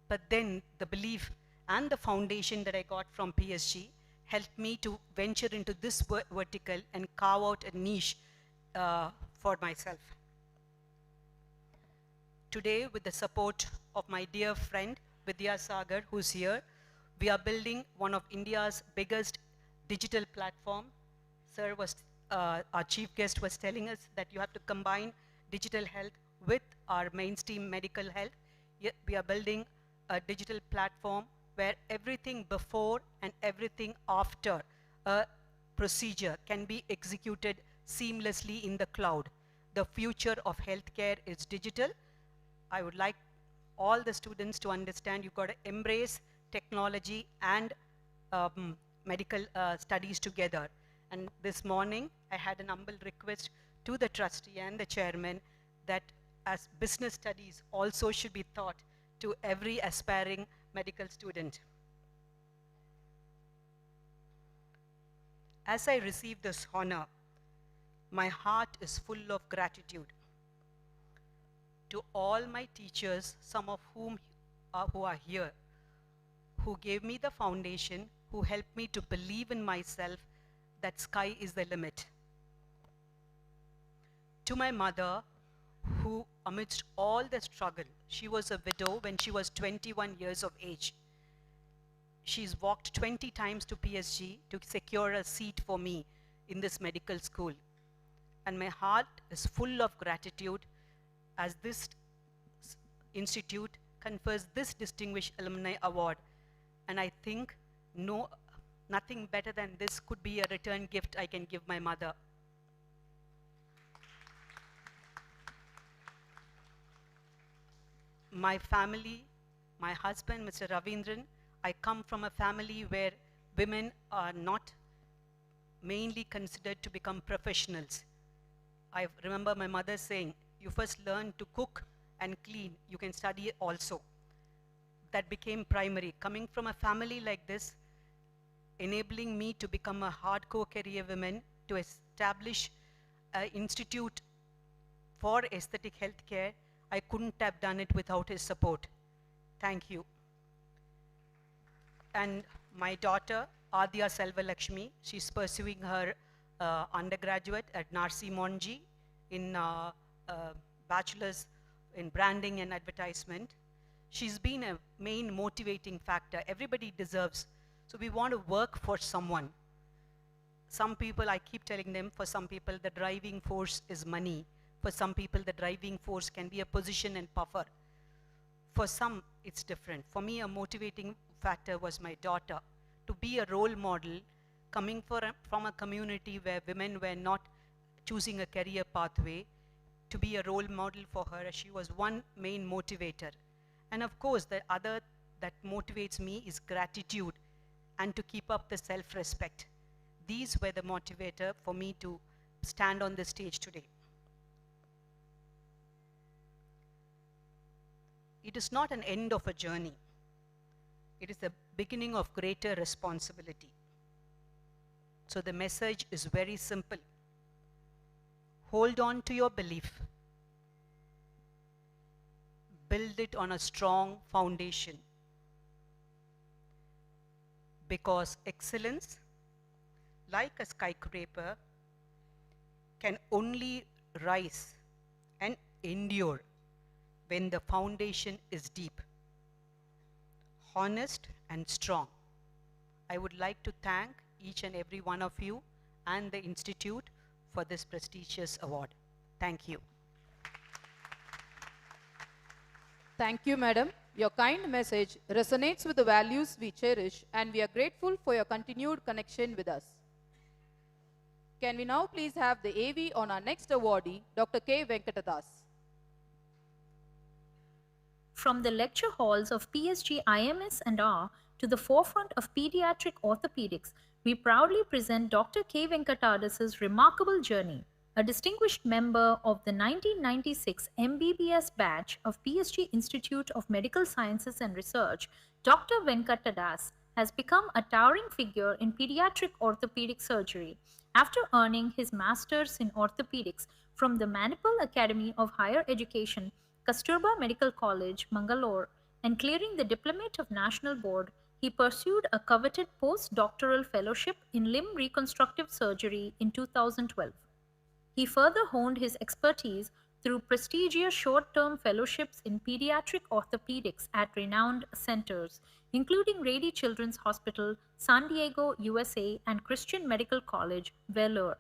But then the belief and the foundation that I got from PSG helped me to venture into this vertical and carve out a niche for myself. Today, with the support of my dear friend Vidya Sagar, who's here, we are building one of India's biggest digital platform. Sir was, our chief guest was telling us that you have to combine digital health with our mainstream medical health. Yet we are building a digital platform where everything before and everything after a procedure can be executed seamlessly in the cloud. The future of healthcare is digital. I would like all the students to understand you've got to embrace technology and medical studies together. And this morning, I had an humble request to the trustee and the chairman that as business studies also should be taught to every aspiring medical student. As I receive this honor, my heart is full of gratitude to all my teachers, some of whom who are here, who gave me the foundation, who helped me to believe in myself that sky is the limit. To my mother, who amidst all the struggle, she was a widow when she was 21 years of age. She's walked 20 times to PSG to secure a seat for me in this medical school. And my heart is full of gratitude as this institute confers this Distinguished Alumni Award. And I think nothing better than this could be a return gift I can give my mother. My family, my husband, Mr. Ravindran, I come from a family where women are not mainly considered to become professionals. I remember my mother saying, you first learn to cook and clean, you can study also. That became primary. Coming from a family like this, enabling me to become a hardcore career woman, to establish an institute for aesthetic healthcare, I couldn't have done it without his support. Thank you. And my daughter, Adya Selvalakshmi, she's pursuing her undergraduate at Narsi Monji in bachelor's in branding and advertisement. She's been a main motivating factor. Everybody deserves. So we want to work for someone. Some people, I keep telling them, for some people, the driving force is money. For some people, the driving force can be a position and puffer. For some, it's different. For me, a motivating factor was my daughter. To be a role model, coming from a community where women were not choosing a career pathway, to be a role model for her, she was one main motivator. And of course, the other that motivates me is gratitude and to keep up the self-respect. These were the motivator for me to stand on the stage today. It is not an end of a journey. It is the beginning of greater responsibility. So the message is very simple. Hold on to your belief. Build it on a strong foundation. Because excellence, like a skyscraper, can only rise and endure when the foundation is deep, honest and strong. I would like to thank each and every one of you and the Institute for this prestigious award. Thank you. Thank you, madam. Your kind message resonates with the values we cherish, and we are grateful for your continued connection with us. Can we now please have the AV on our next awardee, Dr. K. Venkatadas. From the lecture halls of PSG IMS&R to the forefront of pediatric orthopedics, we proudly present Dr. K. Venkatadas' remarkable journey. A distinguished member of the 1996 MBBS batch of PSG Institute of Medical Sciences and Research, Dr. Venkatadas has become a towering figure in pediatric orthopedic surgery after earning his master's in orthopedics from the Manipal Academy of Higher Education, Kasturba Medical College, Mangalore, and clearing the Diplomate of National Board. He pursued a coveted postdoctoral fellowship in limb reconstructive surgery in 2012. He further honed his expertise through prestigious short-term fellowships in pediatric orthopedics at renowned centers, including Rady Children's Hospital, San Diego, USA, and Christian Medical College, Vellore.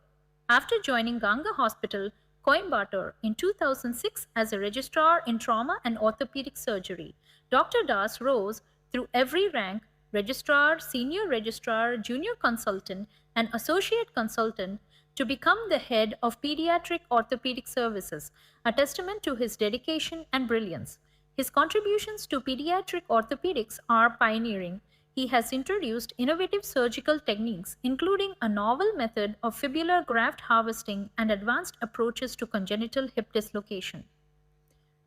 After joining Ganga Hospital, Coimbatore in 2006 as a registrar in trauma and orthopedic surgery, Dr. Das rose through every rank: registrar, senior registrar, junior consultant, and associate consultant to become the head of pediatric orthopedic services, a testament to his dedication and brilliance. His contributions to pediatric orthopedics are pioneering. He has introduced innovative surgical techniques, including a novel method of fibular graft harvesting and advanced approaches to congenital hip dislocation.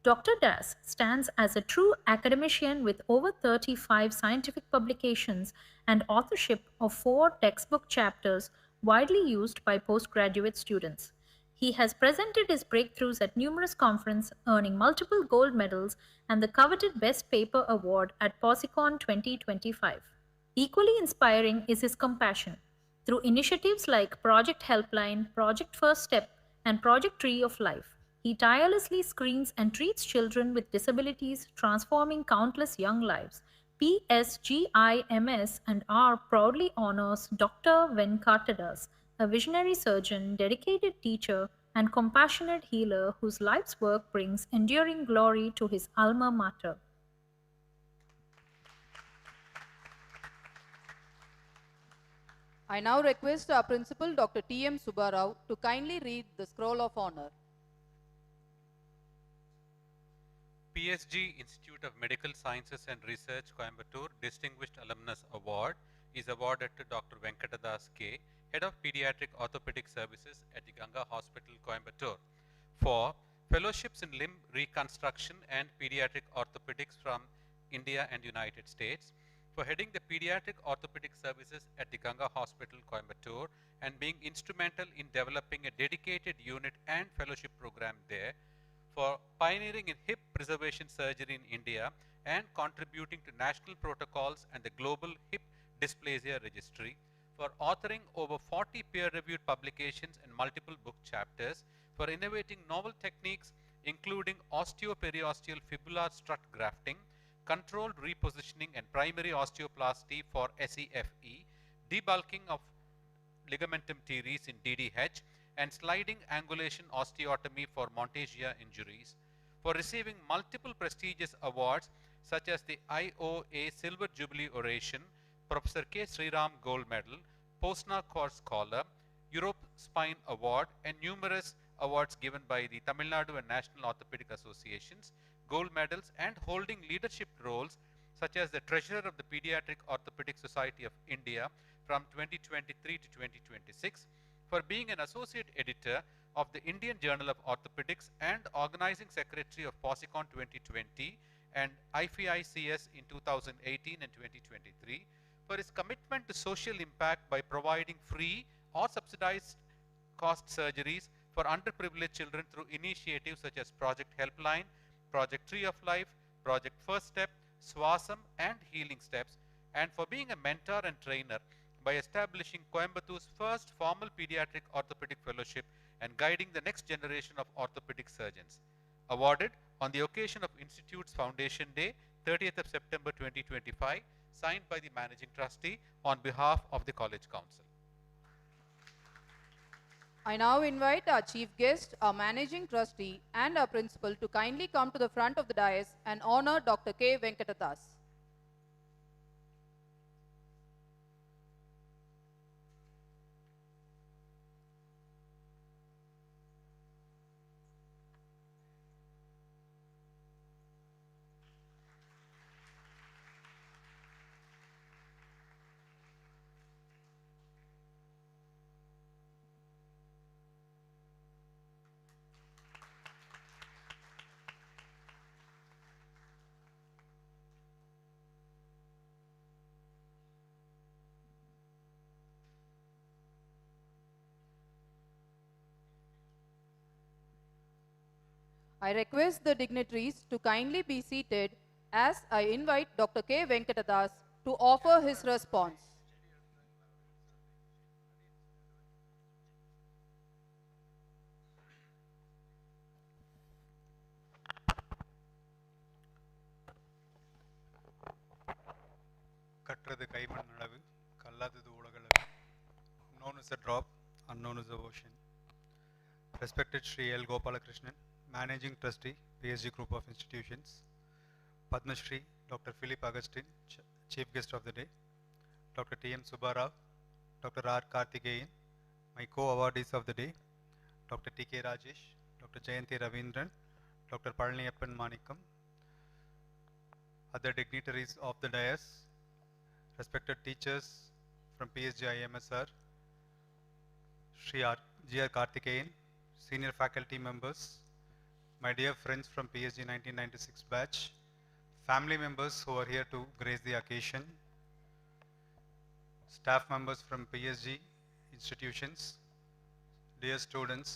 Dr. Das stands as a true academician with over 35 scientific publications and authorship of 4 textbook chapters widely used by postgraduate students. He has presented his breakthroughs at numerous conferences, earning multiple gold medals and the coveted Best Paper Award at POSICON 2025. Equally inspiring is his compassion. Through initiatives like Project Helpline, Project First Step, and Project Tree of Life, he tirelessly screens and treats children with disabilities, transforming countless young lives. PSGIMS&R proudly honors Dr. Venkatadas, a visionary surgeon, dedicated teacher, and compassionate healer whose life's work brings enduring glory to his alma mater. I now request our principal, Dr. T.M. Subbarao, to kindly read the scroll of honor. PSG Institute of Medical Sciences and Research, Coimbatore Distinguished Alumnus Award is awarded to Dr. Venkatadas K., Head of Pediatric Orthopedic Services at the Ganga Hospital, Coimbatore, for fellowships in limb reconstruction and pediatric orthopedics from India and United States, for heading the pediatric orthopedic services at the Ganga Hospital, Coimbatore, and being instrumental in developing a dedicated unit and fellowship program there, for pioneering in hip preservation surgery in India and contributing to national protocols and the Global Hip Dysplasia Registry, for authoring over 40 peer-reviewed publications and multiple book chapters, for innovating novel techniques including osteoperiosteal fibular strut grafting, controlled repositioning and primary osteoplasty for SEFE, debulking of ligamentum teres in DDH, and sliding angulation osteotomy for Monteggia injuries, for receiving multiple prestigious awards such as the IOA Silver Jubilee Oration, Professor K. Sriram Gold Medal, Posna Core Scholar, Europe Spine Award, and numerous awards given by the Tamil Nadu and National Orthopedic Associations, gold medals, and holding leadership roles such as the Treasurer of the Pediatric Orthopedic Society of India from 2023 to 2026, for being an associate editor of the Indian Journal of Orthopedics and organizing secretary of POSICON 2020 and IFICS in 2018 and 2023, for his commitment to social impact by providing free or subsidized cost surgeries for underprivileged children through initiatives such as Project Helpline, Project Tree of Life, Project First Step, Swasam, and Healing Steps, and for being a mentor and trainer by establishing Coimbatore's first formal pediatric orthopedic fellowship and guiding the next generation of orthopedic surgeons. Awarded on the occasion of Institute's Foundation Day, 30th of September 2025, signed by the Managing Trustee on behalf of the College Council. I now invite our Chief Guest, our Managing Trustee and our Principal to kindly come to the front of the dais and honor Dr. K. Venkatadas. I request the dignitaries to kindly be seated as I invite Dr. K. Venkatadas to offer his response. கற்றது கைமண் அளவு கல்லாதது உலகளவு. Known as a drop, unknown as the ocean. Respected Sri L. Gopalakrishnan, Managing Trustee, PSG Group of Institutions. Padma Shri, Dr. Philip Augustine, Chief Guest of the Day. Dr. T.M. Subbarao, Dr. R. Karthikeyan, my co-awardees of the day. Dr. T.K. Rajesh, Dr. Jayanthi Ravindran, Dr. Palaniyappan Manikam, other dignitaries of the dais, respected teachers from PSG IMS&R, Sri G.R. Karthikeyan, senior faculty members, my dear friends from PSG 1996 batch, family members who are here to grace the occasion, staff members from PSG institutions, dear students,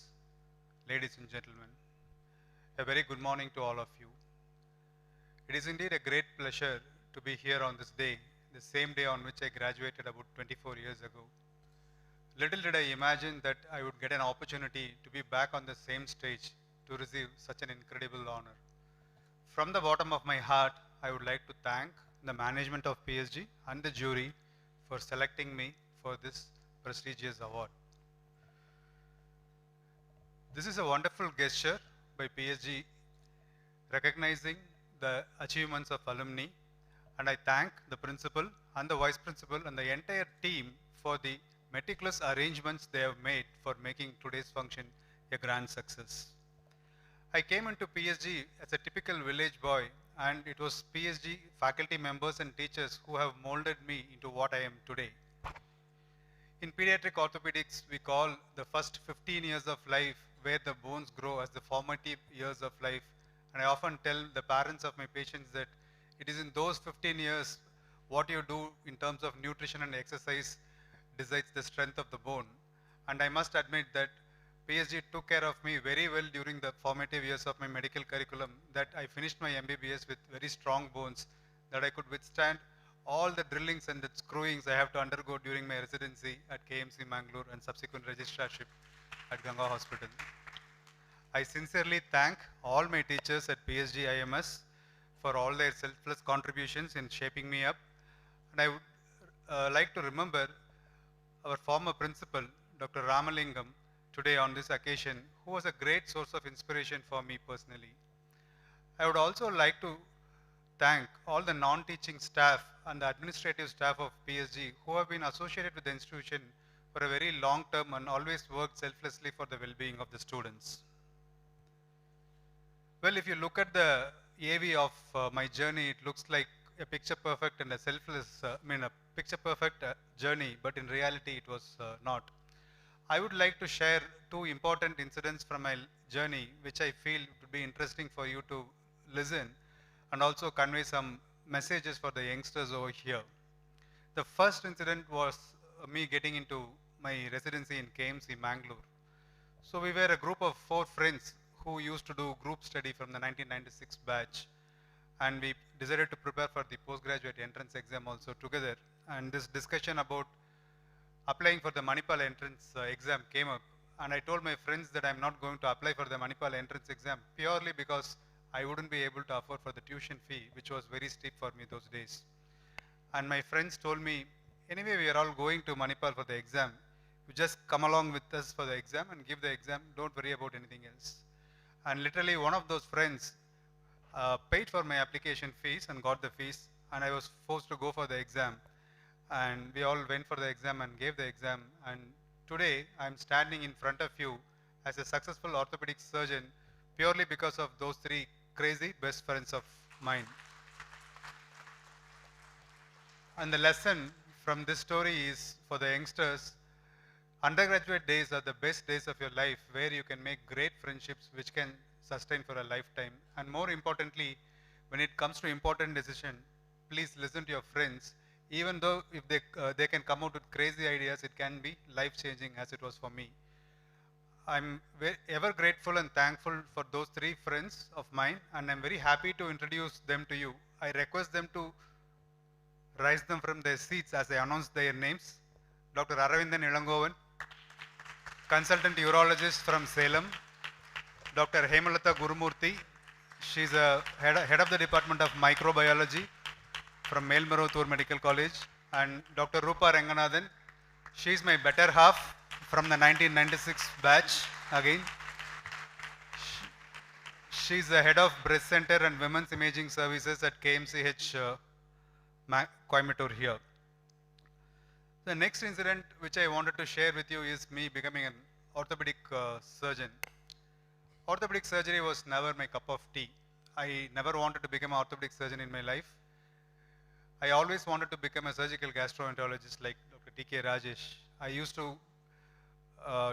ladies and gentlemen, a very good morning to all of you. It is indeed a great pleasure to be here on this day, the same day on which I graduated about 24 years ago. Little did I imagine that I would get an opportunity to be back on the same stage to receive such an incredible honor. From the bottom of my heart, I would like to thank the management of PSG and the jury for selecting me for this prestigious award. This is a wonderful gesture by PSG recognizing the achievements of alumni, and I thank the principal and the vice principal and the entire team for the meticulous arrangements they have made for making today's function a grand success. I came into PSG as a typical village boy, and it was PSG faculty members and teachers who have molded me into what I am today. In pediatric orthopedics, we call the first 15 years of life where the bones grow as the formative years of life, and I often tell the parents of my patients that it is in those 15 years what you do in terms of nutrition and exercise decides the strength of the bone. And I must admit that PSG took care of me very well during the formative years of my medical curriculum, that I finished my MBBS with very strong bones, that I could withstand all the drillings and the screwings I have to undergo during my residency at KMC Mangalore and subsequent registrarship at Ganga Hospital. I sincerely thank all my teachers at PSG IMS for all their selfless contributions in shaping me up. And I would like to remember our former principal, Dr. Ramalingam, today on this occasion, who was a great source of inspiration for me personally. I would also like to thank all the non-teaching staff and the administrative staff of PSG who have been associated with the institution for a very long term and always worked selflessly for the well-being of the students. Well, if you look at the AV of my journey, it looks like a picture perfect and a selfless, a picture perfect journey, but in reality it was not. I would like to share two important incidents from my journey, which I feel would be interesting for you to listen and also convey some messages for the youngsters over here. The first incident was me getting into my residency in KMC Mangalore. So we were a group of 4 friends who used to do group study from the 1996 batch, and we decided to prepare for the postgraduate entrance exam also together. And this discussion about applying for the Manipal entrance exam came up, and I told my friends that I'm not going to apply for the Manipal entrance exam purely because I wouldn't be able to afford for the tuition fee, which was very steep for me those days. And my friends told me, anyway, we are all going to Manipal for the exam. You just come along with us for the exam and give the exam. Don't worry about anything else. And literally one of those friends paid for my application fees and got the fees, and I was forced to go for the exam. And we all went for the exam and gave the exam. And today I'm standing in front of you as a successful orthopedic surgeon purely because of those three crazy best friends of mine. And the lesson from this story is for the youngsters, undergraduate days are the best days of your life where you can make great friendships which can sustain for a lifetime. And more importantly, when it comes to important decision, please listen to your friends. Even though if they can come out with crazy ideas, it can be life-changing as it was for me. I'm ever grateful and thankful for those three friends of mine, and I'm very happy to introduce them to you. I request them to rise them from their seats as I announce their names. Dr. Aravindan Ilangovan, consultant urologist from Salem. Dr. Hemalata Gurumurthy, she's a head of the Department of Microbiology from Melmaruthur Medical College. And Dr. Rupa Ranganathan, she's my better half from the 1996 batch again. She's the head of Breast Center and Women's Imaging Services at KMCH Coimbatore here. The next incident which I wanted to share with you is me becoming an orthopedic surgeon. Orthopedic surgery was never my cup of tea. I never wanted to become an orthopedic surgeon in my life. I always wanted to become a surgical gastroenterologist like Dr. T.K. Rajesh. I used to,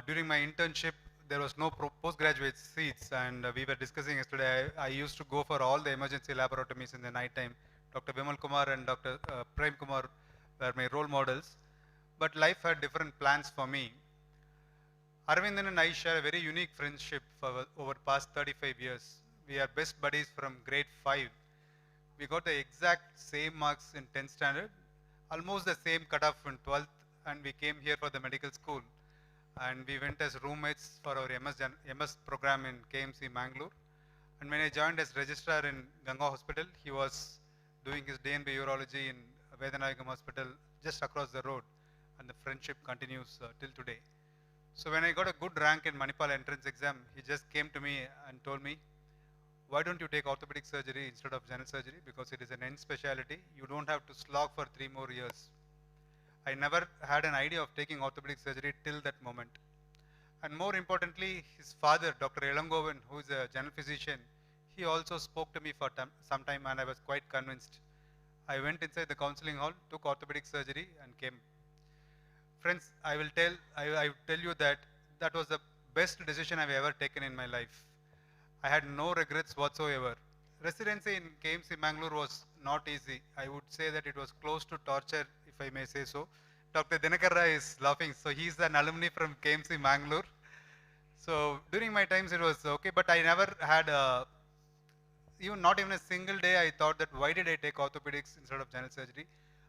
during my internship, there was no postgraduate seats, and we were discussing yesterday, I used to go for all the emergency laparotomies in the night time. Dr. Vimal Kumar and Dr. Prem Kumar were my role models, but life had different plans for me. Aravindan and I share a very unique friendship for over past 35 years. We are best buddies from grade 5. We got the exact same marks in 10th standard, almost the same cutoff in 12th, and we came here for the medical school. And we went as roommates for our MS program in KMC Mangalore. And when I joined as registrar in Ganga Hospital, he was doing his DNB urology in Vedanayagam Hospital just across the road. And the friendship continues till today. So when I got a good rank in Manipal entrance exam, he just came to me and told me, why don't you take orthopedic surgery instead of general surgery, because it is an end specialty. You don't have to slog for 3 more years. I never had an idea of taking orthopedic surgery till that moment. And more importantly, his father, Dr. Ilangovan, who is a general physician, he also spoke to me for some time, and I was quite convinced. I went inside the counseling hall, took orthopedic surgery, and came. Friends, I will tell you that that was the best decision I've ever taken in my life. I had no regrets whatsoever. Residency in KMC Mangalore was not easy. I would say that it was close to torture, if I may say so. Dr. Dinakara is laughing. So he's an alumni from KMC Mangalore. So during my times it was okay, but I never had not even a single day I thought that why did I take orthopedics instead of general surgery.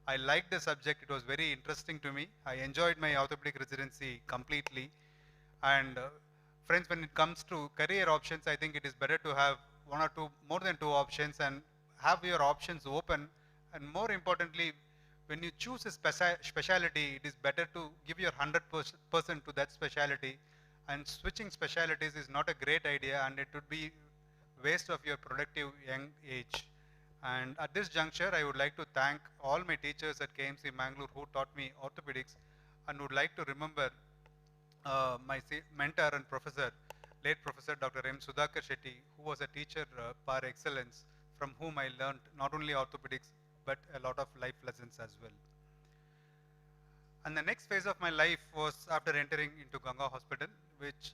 I liked the subject. It was very interesting to me. I enjoyed my orthopedic residency completely. And friends, when it comes to career options, I think it is better to have one or two, more than 2 options, and have your options open. And more importantly, when you choose a specialty, it is better to give your 100% to that specialty. And switching specialties is not a great idea, and it would be waste of your productive young age. And at this juncture, I would like to thank all my teachers at KMC Mangalore who taught me orthopedics, and would like to remember my mentor and professor, late Professor Dr. M. Sudhakar Shetty, who was a teacher par excellence, from whom I learned not only orthopedics, but a lot of life lessons as well. And the next phase of my life was after entering into Ganga Hospital,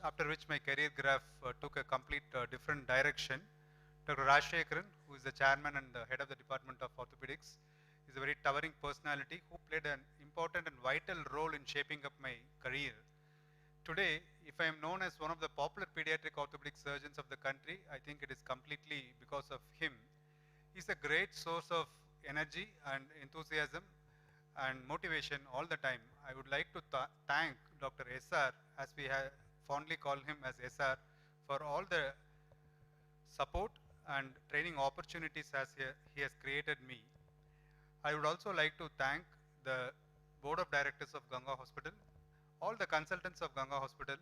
after which my career graph took a complete different direction. Dr. Rajshekharan, who is the chairman and the head of the Department of Orthopedics, is a very towering personality who played an important and vital role in shaping up my career. Today, if I am known as one of the popular pediatric orthopedic surgeons of the country, I think it is completely because of him. He's a great source of energy and enthusiasm and motivation all the time. I would like to thank Dr. SR, as we fondly call him as SR, for all the support and training opportunities he has created me. I would also like to thank the Board of Directors of Ganga Hospital, all the consultants of Ganga Hospital,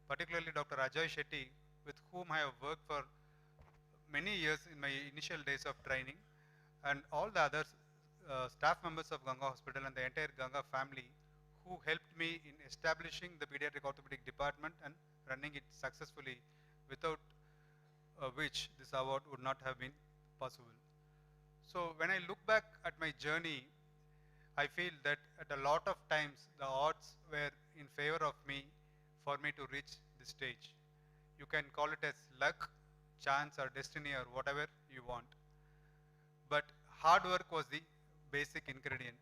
particularly Dr. Ajay Shetty, with whom I have worked for many years in my initial days of training, and all the other staff members of Ganga Hospital and the entire Ganga family who helped me in establishing the pediatric orthopedic department and running it successfully, without which this award would not have been possible. So when I look back at my journey, I feel that at a lot of times the odds were in favor of me for me to reach this stage. You can call it as luck, chance or destiny or whatever you want. But hard work was the basic ingredient.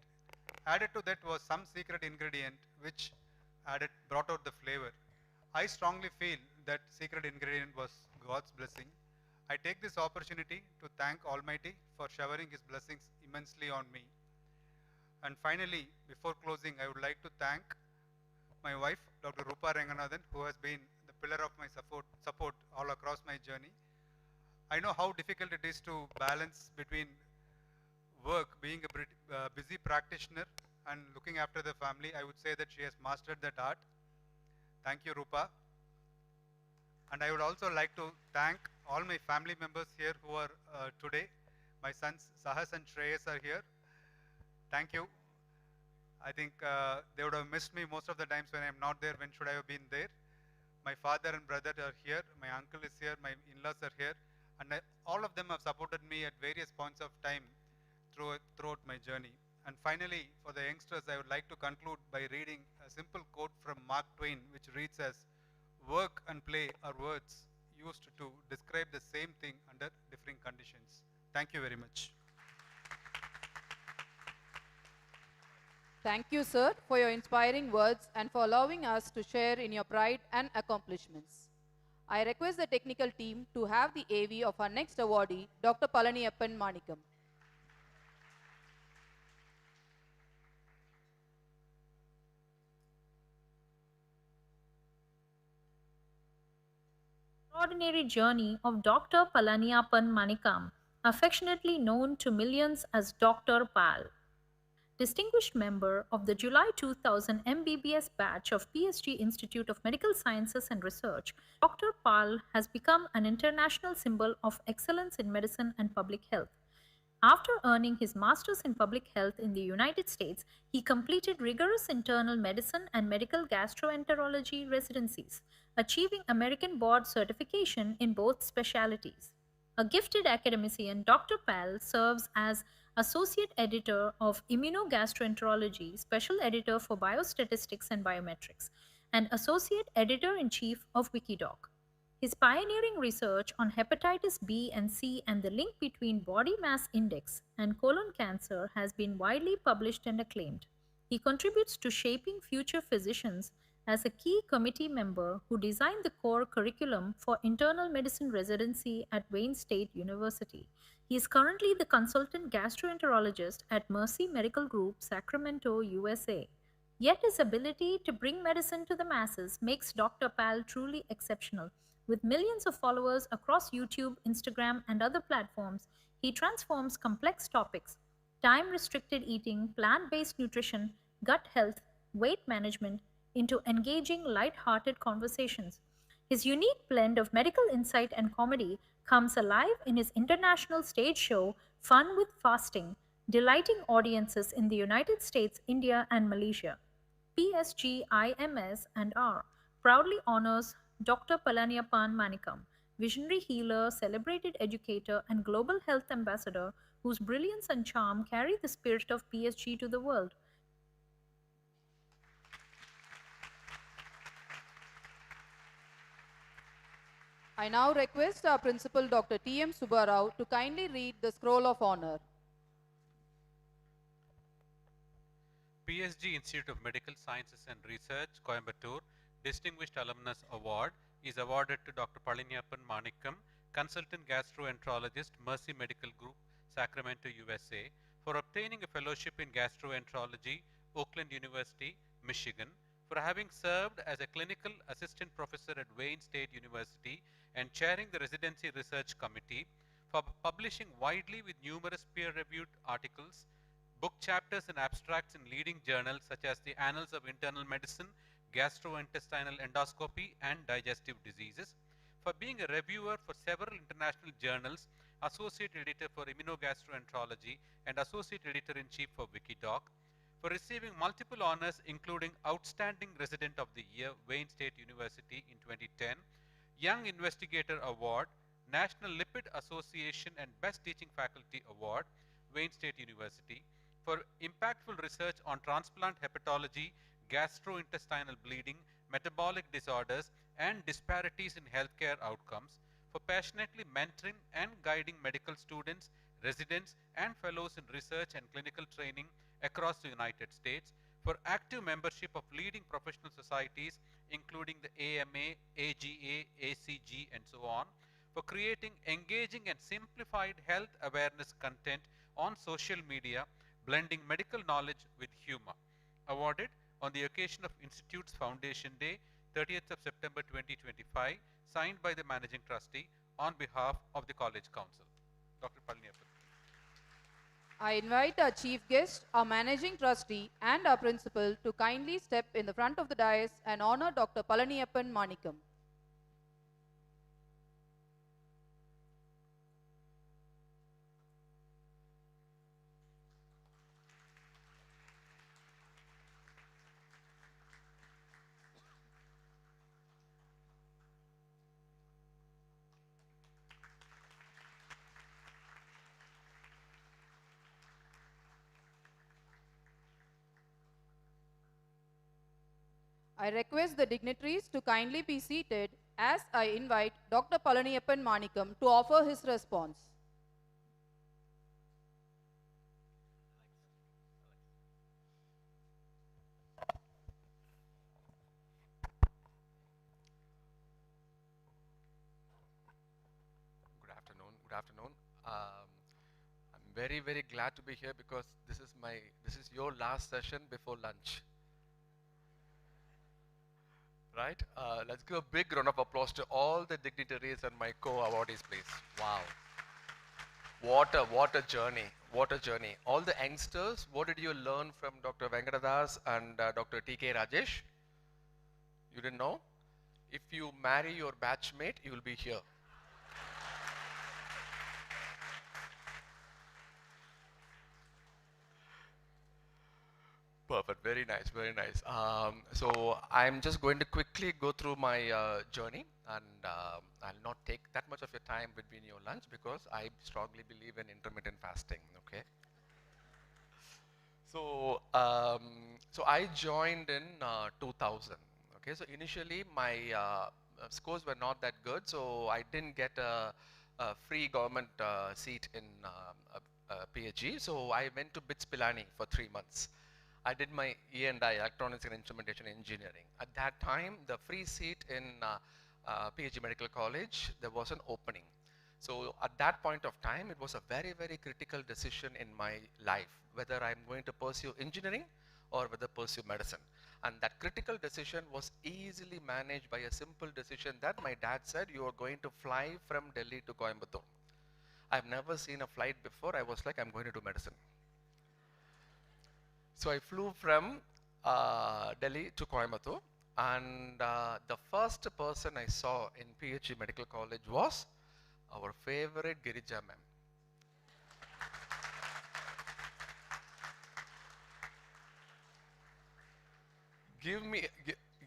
Added to that was some secret ingredient which brought out the flavor. I strongly feel that secret ingredient was God's blessing. I take this opportunity to thank Almighty for showering His blessings immensely on me. And finally, before closing, I would like to thank my wife, Dr. Rupa Ranganathan, who has been the pillar of my support all across my journey. I know how difficult it is to balance between work, being a busy practitioner and looking after the family. I would say that she has mastered that art. Thank you, Rupa. And I would also like to thank all my family members here who are today. My sons Sahas and Shreyas are here. Thank you. I think they would have missed me most of the times when I am not there. When should I have been there? My father and brother are here. My uncle is here. My in-laws are here. And all of them have supported me at various points of time throughout my journey. And finally, for the youngsters, I would like to conclude by reading a simple quote from Mark Twain, which reads as, "Work and play are words used to describe the same thing under differing conditions." Thank you very much. Thank you, sir, for your inspiring words and for allowing us to share in your pride and accomplishments. I request the technical team to have the AV of our next awardee, Dr. Palaniyappan Manikam. Extraordinary journey of Dr. Palaniyappan Manikam, affectionately known to millions as Dr. Pal. Distinguished member of the July 2000 MBBS batch of PSG Institute of Medical Sciences and Research, Dr. Pal has become an international symbol of excellence in medicine and public health. After earning his master's in public health in the United States, he completed rigorous internal medicine and medical gastroenterology residencies, achieving American board certification in both specialties. A gifted academician, Dr. Pal serves as Associate Editor of Immunogastroenterology, Special Editor for Biostatistics and Biometrics, and Associate Editor-in-Chief of Wikidoc. His pioneering research on hepatitis B and C and the link between body mass index and colon cancer has been widely published and acclaimed. He contributes to shaping future physicians as a key committee member who designed the core curriculum for internal medicine residency at Wayne State University. He is currently the consultant gastroenterologist at Mercy Medical Group, Sacramento, USA. Yet his ability to bring medicine to the masses makes Dr. Pal truly exceptional. With millions of followers across YouTube, Instagram, and other platforms, he transforms complex topics, time-restricted eating, plant-based nutrition, gut health, weight management, into engaging, light-hearted conversations. His unique blend of medical insight and comedy comes alive in his international stage show, Fun with Fasting, delighting audiences in the United States, India, and Malaysia. PSG IMS&R proudly honors Dr. Palaniyappan Manikam, visionary healer, celebrated educator, and global health ambassador whose brilliance and charm carry the spirit of PSG to the world. I now request our principal, Dr. T.M. Subbarao, to kindly read the scroll of honor. PSG Institute of Medical Sciences and Research, Coimbatore, Distinguished Alumnus Award is awarded to Dr. Palaniyappan Manikam, Consultant Gastroenterologist, Mercy Medical Group, Sacramento, USA, for obtaining a fellowship in gastroenterology, Oakland University, Michigan, for having served as a clinical assistant professor at Wayne State University and chairing the Residency Research Committee, for publishing widely with numerous peer-reviewed articles, book chapters and abstracts in leading journals such as the Annals of Internal Medicine, Gastrointestinal Endoscopy and Digestive Diseases, for being a reviewer for several international journals, Associate Editor for Immunogastroenterology and Associate Editor-in-Chief for Wikidoc, for receiving multiple honors including Outstanding Resident of the Year, Wayne State University in 2010, Young Investigator Award, National Lipid Association and Best Teaching Faculty Award, Wayne State University, for impactful research on transplant hepatology, gastrointestinal bleeding, metabolic disorders, and disparities in healthcare outcomes, for passionately mentoring and guiding medical students, residents, and fellows in research and clinical training across the United States, for active membership of leading professional societies, including the AMA, AGA, ACG, and so on, for creating engaging and simplified health awareness content on social media, blending medical knowledge with humor. Awarded on the occasion of Institute's Foundation Day, 30th of September 2025, signed by the Managing Trustee on behalf of the College Council. Dr. Palniyappan. I invite our Chief Guest, our Managing Trustee and our Principal to kindly step in the front of the dais and honor Dr. Palniyappan Manikam. I request the dignitaries to kindly be seated as I invite Dr. Palniyappan Manikam to offer his response. Good afternoon. I'm very, very glad to be here because this is your last session before lunch. Right? Let's give a big round of applause to all the dignitaries and my co-awardees, please. Wow. What a journey. What a journey. All the youngsters, what did you learn from Dr. Venkatadas and Dr. T.K. Rajesh? You didn't know? If you marry your batchmate, you will be here. Perfect. Very nice. Very nice. So I'm just going to quickly go through my journey, and I'll not take that much of your time between your lunch because I strongly believe in intermittent fasting. Okay. So so I joined in 2000. Okay. So initially my scores were not that good, so I didn't get a free government seat in PSG. So I went to BITS Pilani for 3 months. I did my E&I, Electronics and Instrumentation Engineering. At that time, the free seat in PSG Medical College, there was an opening. So at that point of time, it was a very, very critical decision in my life, whether I'm going to pursue engineering or whether pursue medicine. And that critical decision was easily managed by a simple decision that my dad said, you are going to fly from Delhi to Coimbatore. I've never seen a flight before. I was like, I'm going to do medicine. So I flew from Delhi to Coimbatore, and the first person I saw in PHG Medical College was our favorite Girija ma'am.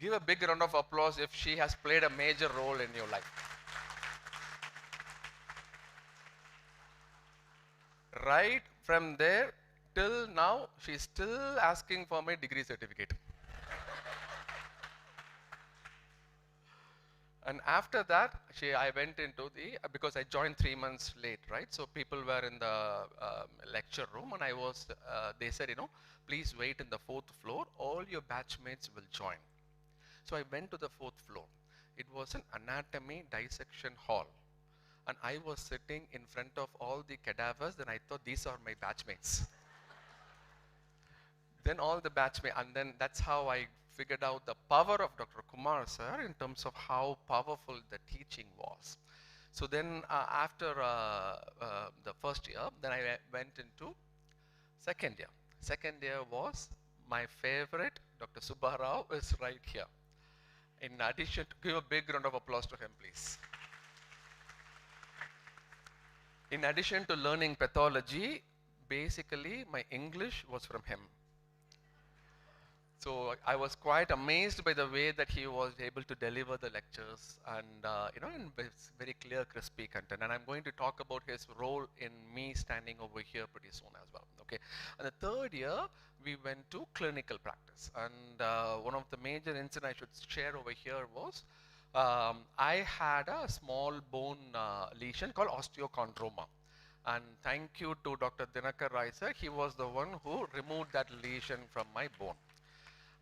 Give a big round of applause if she has played a major role in your life. Right from there till now, she's still asking for my degree certificate. And after that, I went into because I joined 3 months late, right? So people were in the lecture room, and they said, please wait in the 4th floor, all your batchmates will join. So I went to the 4th floor. It was an anatomy dissection hall. And I was sitting in front of all the cadavers, and I thought these are my batchmates. Then all the batchmates, and then that's how I figured out the power of Dr. Kumar sir in terms of how powerful the teaching was. So then after the first year, then I went into second year. Second year was my favorite. Dr. Subbarao is right here. In addition, give a big round of applause to him, please. In addition to learning pathology, basically my English was from him. So I was quite amazed by the way that he was able to deliver the lectures and in very clear, crispy content. And I'm going to talk about his role in me standing over here pretty soon as well. Okay. And the third year, we went to clinical practice. And one of the major incidents I should share over here was I had a small bone lesion called osteochondroma. And thank you to Dr. Dinakar Rai sir, he was the one who removed that lesion from my bone.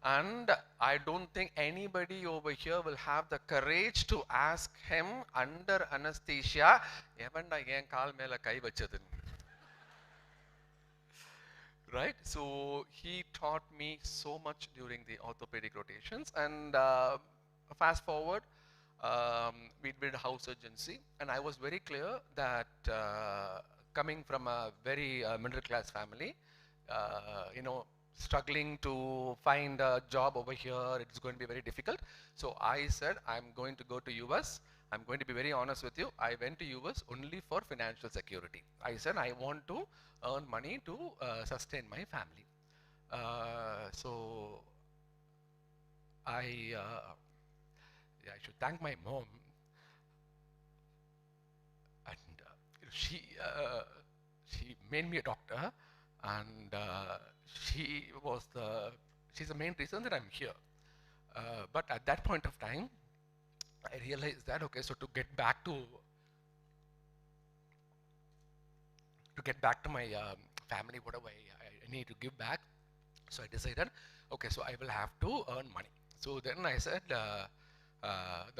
And I don't think anybody over here will have the courage to ask him under anesthesia, right? So he taught me so much during the orthopedic rotations. And fast forward, we did house urgency, and I was very clear that coming from a very middle class family, struggling to find a job over here, it's going to be very difficult. So I said, I'm going to go to US. I'm going to be very honest with you. I went to US only for financial security. I said, I want to earn money to sustain my family. So I should thank my mom. And she made me a doctor, and she's the main reason that I'm here. But at that point of time, I realized that, okay, so to get back to my family, whatever I need to give back, so I decided, okay, so I will have to earn money. So then I said, the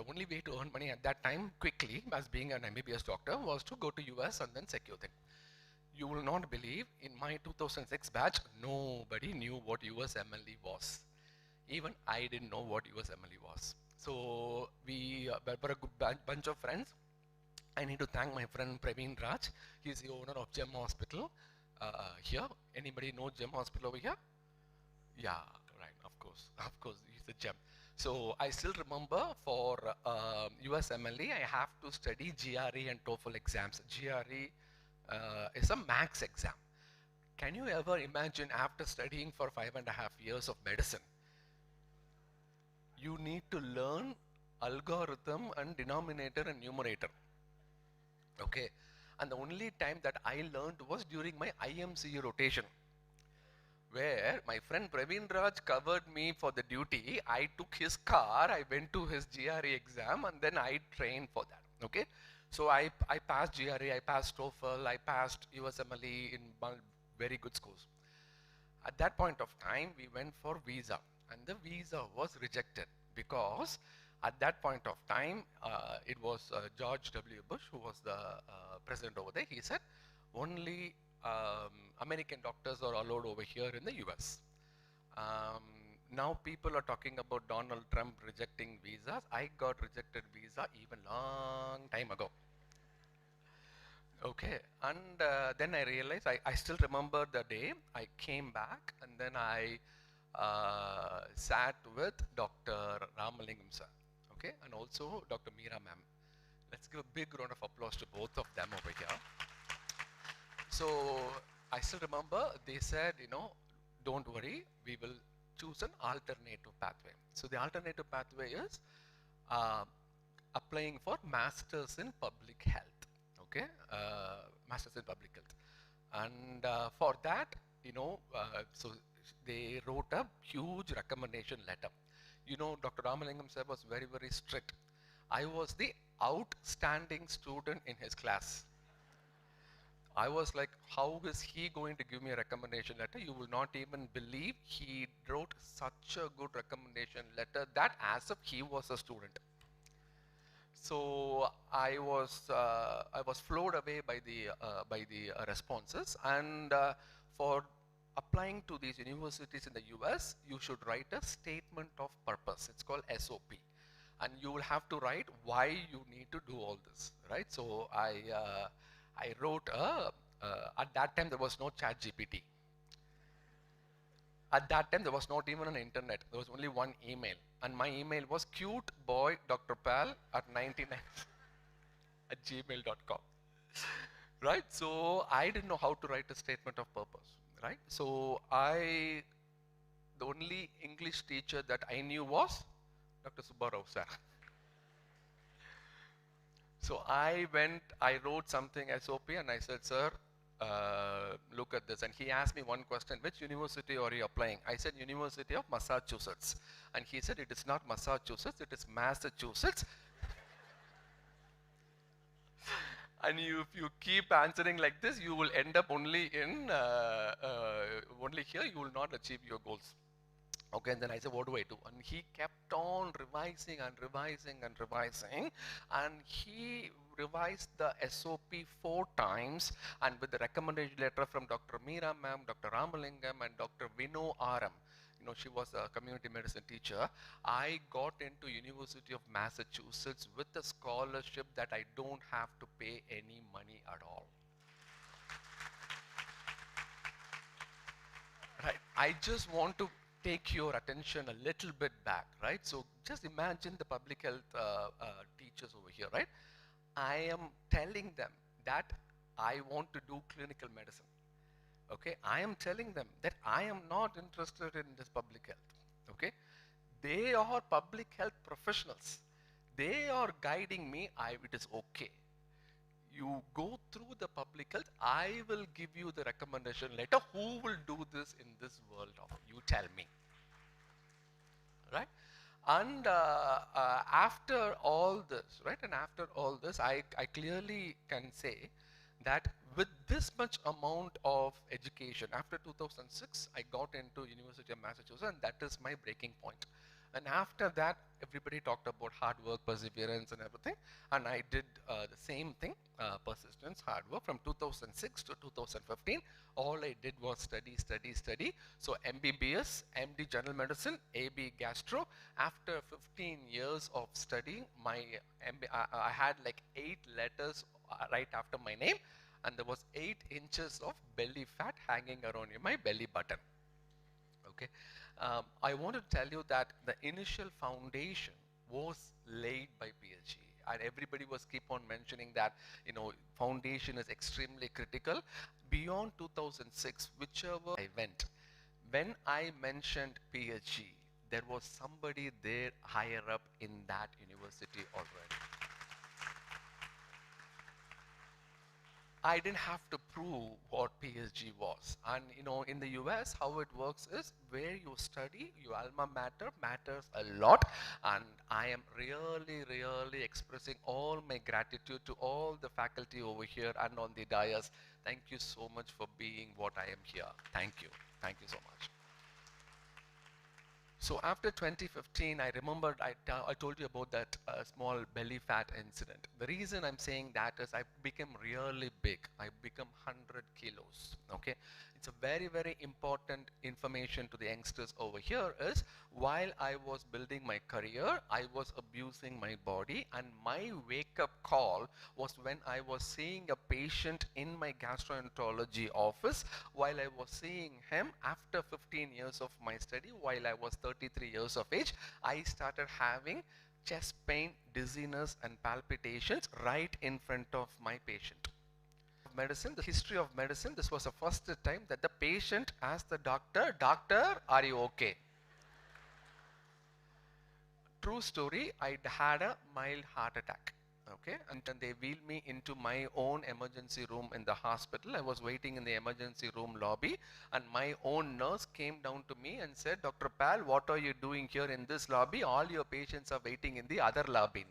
only way to earn money at that time quickly, as being an MBBS doctor, was to go to US and then secure things. You will not believe, in my 2006 batch, nobody knew what USMLE was. Even I didn't know what USMLE was. So we were a good bunch of friends. I need to thank my friend Praveen Raj. He's the owner of GEM Hospital here. Anybody know GEM Hospital over here? Yeah, right, of course, he's the GEM. So I still remember for USMLE, I have to study GRE and TOEFL exams. GRE is a max exam. Can you ever imagine, after studying for 5.5 years of medicine, you need to learn algorithm and denominator and numerator. Okay, and the only time that I learned was during my IMCU rotation, where my friend Praveen Raj covered me for the duty. I took his car, I went to his GRE exam, and then I trained for that. Okay. So I passed GRE, I passed TOEFL, I passed USMLE in very good schools. At that point of time, we went for visa, and the visa was rejected because at that point of time, it was George W. Bush who was the president over there. He said, only American doctors are allowed over here in the US. Now people are talking about Donald Trump rejecting visas. I got rejected visa even long time ago. Okay, and then I realized, I still remember the day I came back, and then I sat with Dr. Ramalingam sir, okay, and also Dr. Meera ma'am. Let's give a big round of applause to both of them over here. So I still remember they said, don't worry, we will choose an alternative pathway. So the alternative pathway is applying for Masters in Public Health. Okay, Masters in Public Health, and for that, so they wrote a huge recommendation letter. Dr. Ramalingam sir was very, very strict. I was the outstanding student in his class. I was like, how is he going to give me a recommendation letter? You will not even believe he wrote such a good recommendation letter that as if he was a student. So I was floored away by the responses, and for applying to these universities in the US, you should write a statement of purpose. It's called SOP. and you will have to write why you need to do all this, right? So I wrote at that time there was no chat GPT. At that time there was not even an internet. There was only one email, and my email was cuteboydrpal@99 at gmail.com. Right? So I didn't know how to write a statement of purpose, right? So the only English teacher that I knew was Dr. Subbarao sir. So I wrote something SOP and I said, sir, look at this. And he asked me one question, which university are you applying? I said, University of Massachusetts. And he said, it is not Massachusetts, it is Massachusetts. And if you keep answering like this, you will end up only in, only here, you will not achieve your goals. Okay, and then I said, what do I do? And he kept on revising and revising and revising. And he revised the SOP 4 times. And with the recommendation letter from Dr. Meera ma'am, Dr. Ramalingam, and Dr. Vino RM, you know, she was a community medicine teacher, I got into University of Massachusetts with a scholarship that I don't have to pay any money at all. Right, I just want to take your attention a little bit back, right? So just imagine the public health teachers over here, right? I am telling them that I want to do clinical medicine. Okay, I am telling them that I am not interested in this public health. Okay, they are public health professionals. They are guiding me. It is okay. You go through the public health. I will give you the recommendation letter. Who will do this in this world? You tell me. Right? And after all this, right? And after all this, I clearly can say that with this much amount of education, after 2006, I got into University of Massachusetts, and that is my breaking point. And after that, everybody talked about hard work, perseverance, and everything. And I did the same thing, persistence, hard work. From 2006 to 2015, all I did was study, study, study. So MBBS, MD General Medicine, AB Gastro. After 15 years of studying, I had like 8 letters right after my name. And there was 8 inches of belly fat hanging around my belly button. Okay, I want to tell you that the initial foundation was laid by PSG, and everybody was keep on mentioning that, you know, foundation is extremely critical. Beyond 2006, whichever I went, when I mentioned PSG, there was somebody there higher up in that university already. I didn't have to prove what PSG was. And you know, in the US, how it works is where you study, your alma mater matters a lot. And I am really, really expressing all my gratitude to all the faculty over here and on the dais. Thank you so much for being what I am here. Thank you. Thank you so much. So after 2015, I remembered I told you about that small belly fat incident. The reason I'm saying that is I became really big. I become 100 kilos, okay? It's a very, very important information to the youngsters over here is while I was building my career, I was abusing my body, and my wake-up call was when I was seeing a patient in my gastroenterology office. While I was seeing him after 15 years of my study, while I was 33 years of age, I started having chest pain, dizziness, and palpitations right in front of my patient. Medicine, the history of medicine, this was the first time that the patient asked the doctor, "Doctor, are you okay?" True story, I had a mild heart attack. Okay, and then they wheeled me into my own emergency room in the hospital. I was waiting in the emergency room lobby, and my own nurse came down to me and said, "Dr. Pal, what are you doing here in this lobby? All your patients are waiting in the other lobby."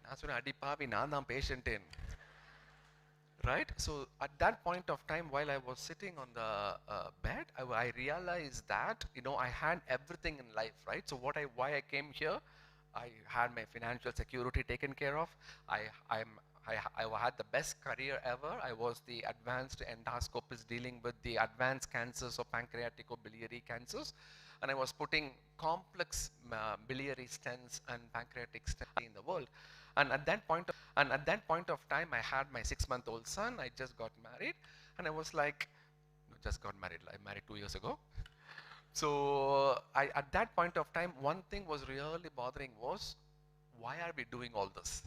I said, "Adi pavi, naan dhaan patient in." Right? So at that point of time, while I was sitting on the bed, I realized that, you know, I had everything in life, right? So why I came here, I had my financial security taken care of. I had the best career ever. I was the advanced endoscopist dealing with the advanced cancers of pancreatic or biliary cancers. and I was putting complex biliary stents and pancreatic stents in the world. And at that point of time, I had my 6-month-old son. I just got married, and I was like, no, just got married. I married 2 years ago. So at that point of time, one thing was really bothering was, why are we doing all this?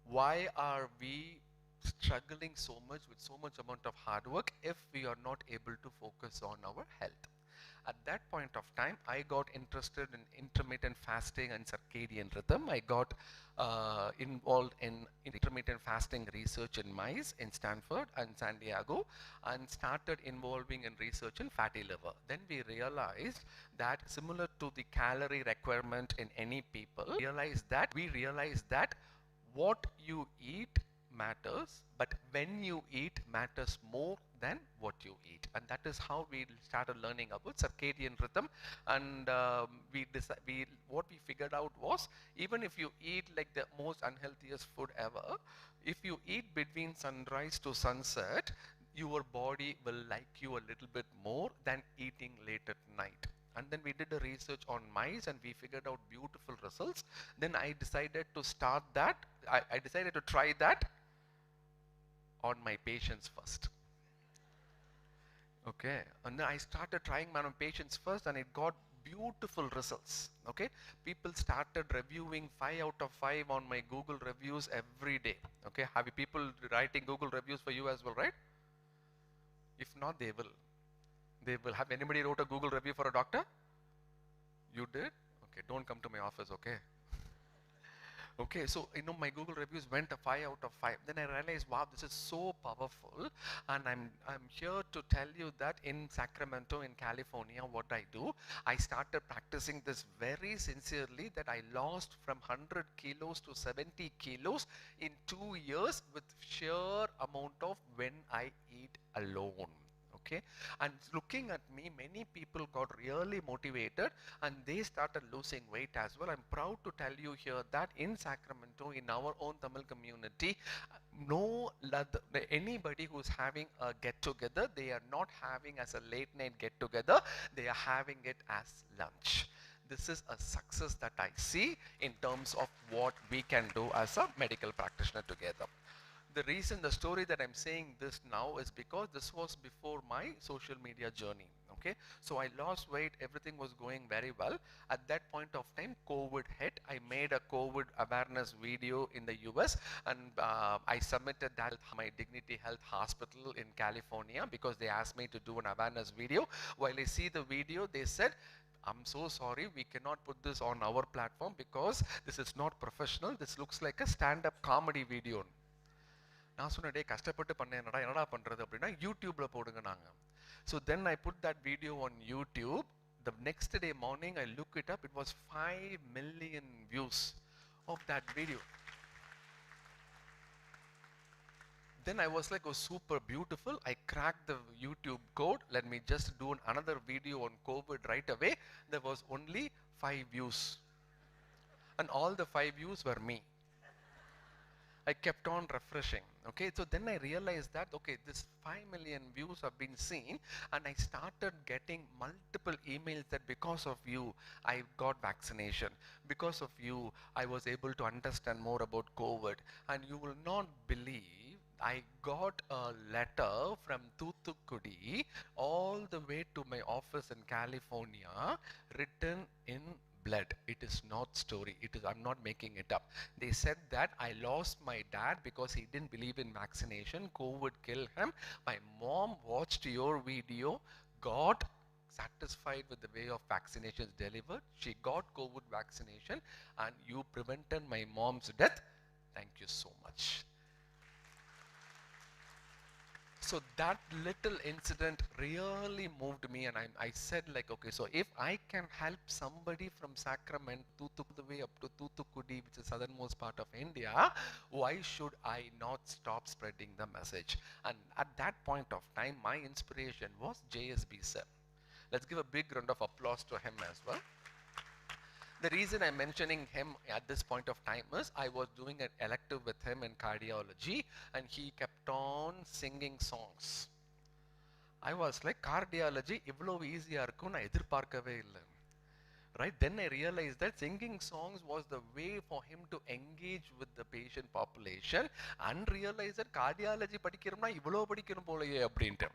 Why are we struggling so much with so much amount of hard work if we are not able to focus on our health? At that point of time, I got interested in intermittent fasting and circadian rhythm. I got involved in intermittent fasting research in mice in Stanford and San Diego, and started involving in research in fatty liver. Then we realized that similar to the calorie requirement in any people, we realized that what you eat matters, but when you eat matters more than what you eat. And that is how we started learning about circadian rhythm. And what we figured out was, even if you eat like the most unhealthiest food ever, if you eat between sunrise to sunset, your body will like you a little bit more than eating late at night. And then we did a research on mice, and we figured out beautiful results. Then I decided to start that. I decided to try that on my patients first. Okay, and then I started trying my own patients first, and it got beautiful results. Okay, people started reviewing 5 out of 5 on my Google reviews every day. Okay, have you people writing Google reviews for you as well, right? If not, they will. They will. Have anybody wrote a Google review for a doctor? You did? Okay, don't come to my office, okay? Okay, so my Google reviews went a 5 out of 5. Then I realized, wow, this is so powerful, and I'm here to tell you that in Sacramento, in California, what I do, I started practicing this very sincerely, that I lost from 100 kilos to 70 kilos in 2 years with sheer amount of when I eat alone. Okay, and looking at me, many people got really motivated, and they started losing weight as well. I'm proud to tell you here that in Sacramento, in our own Tamil community, anybody who's having a get-together, they are not having as a late-night get-together, they are having it as lunch. This is a success that I see in terms of what we can do as a medical practitioner together. The story that I'm saying this now is because this was before my social media journey. Okay, so I lost weight, everything was going very well. At that point of time, COVID hit. I made a COVID awareness video in the US, and I submitted that to my Dignity Health Hospital in California, because they asked me to do an awareness video. While I see the video, they said, I'm so sorry, we cannot put this on our platform because this is not professional. This looks like a stand-up comedy video. நான் சொன்னேன், டே கஷ்டப்பட்டு பண்ணேன், என்னடா பண்றது அப்படின்னா யூடியூப்ல போடுங்க நாங்க. So then I put that video on YouTube. The next day morning I look it up, it was 5 million views of that video. Then I was like, oh, super beautiful. I cracked the YouTube code. Let me just do another video on COVID right away. There was only 5 views. And all the 5 views were me. I kept on refreshing. Okay, so then I realized that, okay, this 5 million views have been seen, and I started getting multiple emails that because of you, I got vaccination. Because of you, I was able to understand more about COVID. And you will not believe, I got a letter from Thoothukudi all the way to my office in California, written in blood. It is not story. I'm not making it up. They said that I lost my dad because he didn't believe in vaccination. COVID killed him. My mom watched your video, got satisfied with the way of vaccinations delivered. She got COVID vaccination, and you prevented my mom's death. Thank you so much. So that little incident really moved me, and I said, like, okay, so if I can help somebody from Sacramento the way up to Thoothukudi, which is the southernmost part of India, why should I not stop spreading the message? And at that point of time, my inspiration was JSB sir. Let's give a big round of applause to him as well. The reason I'm mentioning him at this point of time is I was doing an elective with him in cardiology, and he kept on singing songs. I was like, cardiology இவ்வளவு ஈஸியா இருக்கும் நான் எதிர்பார்க்கவே இல்லை. Right, then I realized that singing songs was the way for him to engage with the patient population and realize that cardiology படிக்கிறோம்னா இவ்வளோ படிக்கணும் போலயே அப்படின்ட்டு.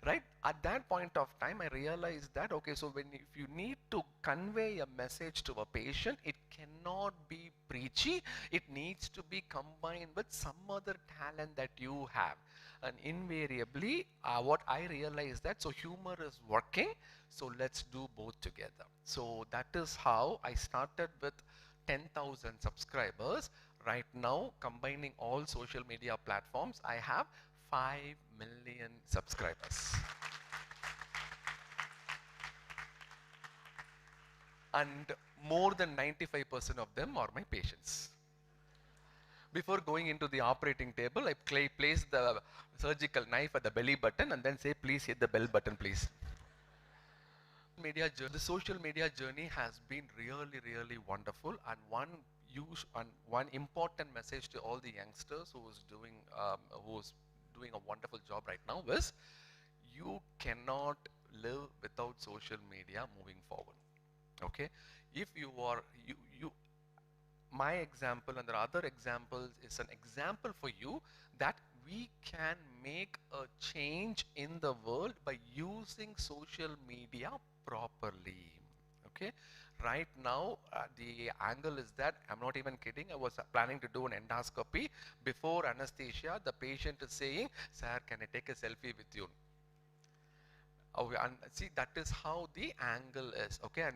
Right, at that point of time I realized that okay, so if you need to convey a message to a patient, it cannot be preachy, it needs to be combined with some other talent that you have. And invariably what I realized that so humor is working, so let's do both together. So that is how I started with 10,000 subscribers. Right now, combining all social media platforms, I have 5 million subscribers. And more than 95% of them are my patients. Before going into the operating table, I place the surgical knife at the belly button and then say, please hit the bell button, please. The social media journey has been really, really wonderful, and one important message to all the youngsters who's doing a wonderful job right now is, you cannot live without social media moving forward. Okay, if you are my example and there are other examples is an example for you that we can make a change in the world by using social media properly. Okay, right now the angle is that I'm not even kidding, I was planning to do an endoscopy. Before anesthesia, the patient is saying, sir, can I take a selfie with you? Okay, and see, that is how the angle is. Okay, and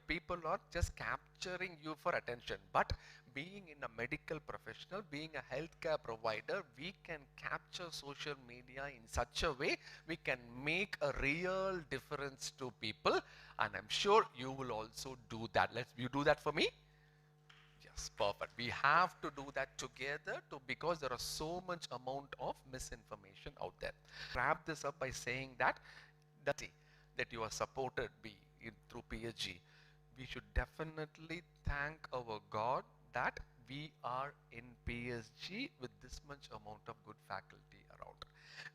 people are just capturing you for attention, but being in a medical professional, being a healthcare provider, we can capture social media in such a way we can make a real difference to people, and I'm sure you will also do that. You do that for me? Yes, perfect. We have to do that together because there are so much amount of misinformation out there. Wrap this up by saying that you are supported through PSG. We should definitely thank our God that we are in PSG with this much amount of good faculty around.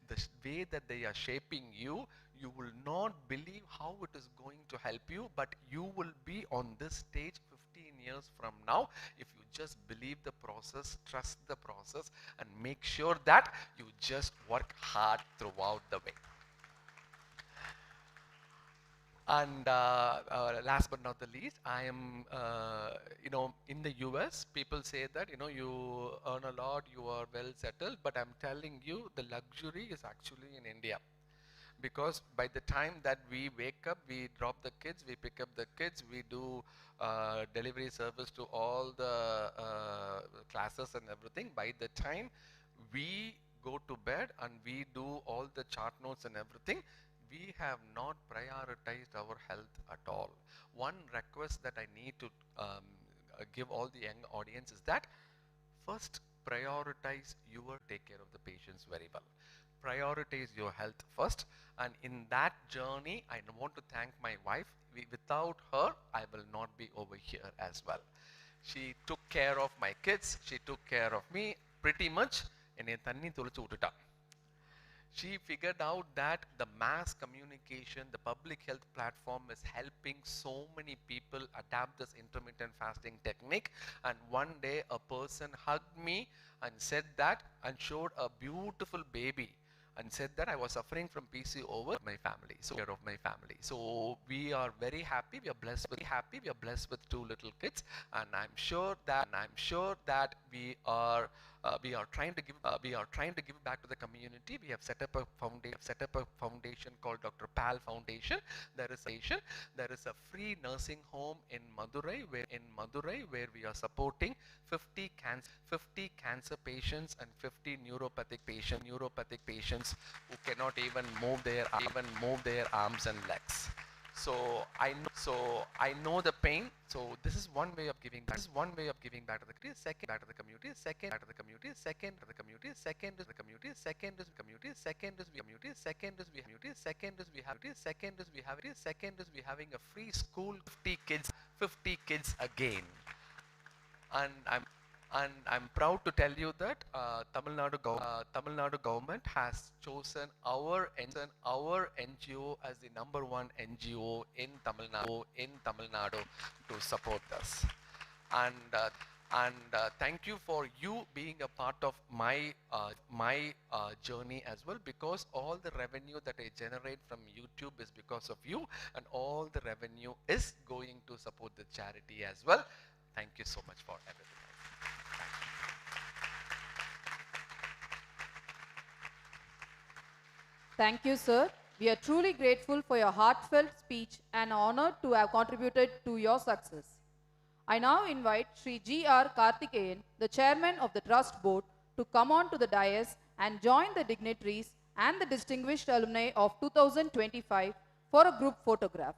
The way that they are shaping you, you will not believe how it is going to help you, but you will be on this stage 15 years from now if you just believe the process, trust the process, and make sure that you just work hard throughout the way. And last but not the least, I am, in the US, people say that, you earn a lot, you are well settled, but I'm telling you, the luxury is actually in India. Because by the time that we wake up, we drop the kids, we pick up the kids, we do delivery service to all the classes and everything. By the time we go to bed and we do all the chart notes and everything, we have not prioritized our health at all. One request that I need to give all the young audience is that first prioritize take care of the patients very well. Prioritize your health first, and in that journey I want to thank my wife. Without her, I will not be over here as well. She took care of my kids, she took care of me pretty much. She figured out that the mass communication, the public health platform is helping so many people adapt this intermittent fasting technique. And one day a person hugged me and said that, and showed a beautiful baby and said that I was suffering from PCOS my family, care of my family. So we are very happy, we are blessed with 2 little kids, and I'm sure that we are trying to give back to the community. We have set up a foundation called Dr. Pal Foundation. There is a free nursing home in Madurai where we are supporting 50 cancer patients and 50 neuropathic patients who cannot even move their arms and legs. So I know the pain. So this is one way of giving back. Back to the community. Second is we having a free school, 50 kids again. And And I'm proud to tell you that Tamil Nadu government has chosen our NGO as the #1 NGO in Tamil Nadu to support us. And thank you for you being a part of my journey as well, because all the revenue that I generate from YouTube is because of you, and all the revenue is going to support the charity as well. Thank you so much for everything. Thank you, sir. We are truly grateful for your heartfelt speech and honored to have contributed to your success. I now invite Sri G.R. Karthikeyan, the chairman of the trust board, to come on to the dais and join the dignitaries and the distinguished alumni of 2025 for a group photograph.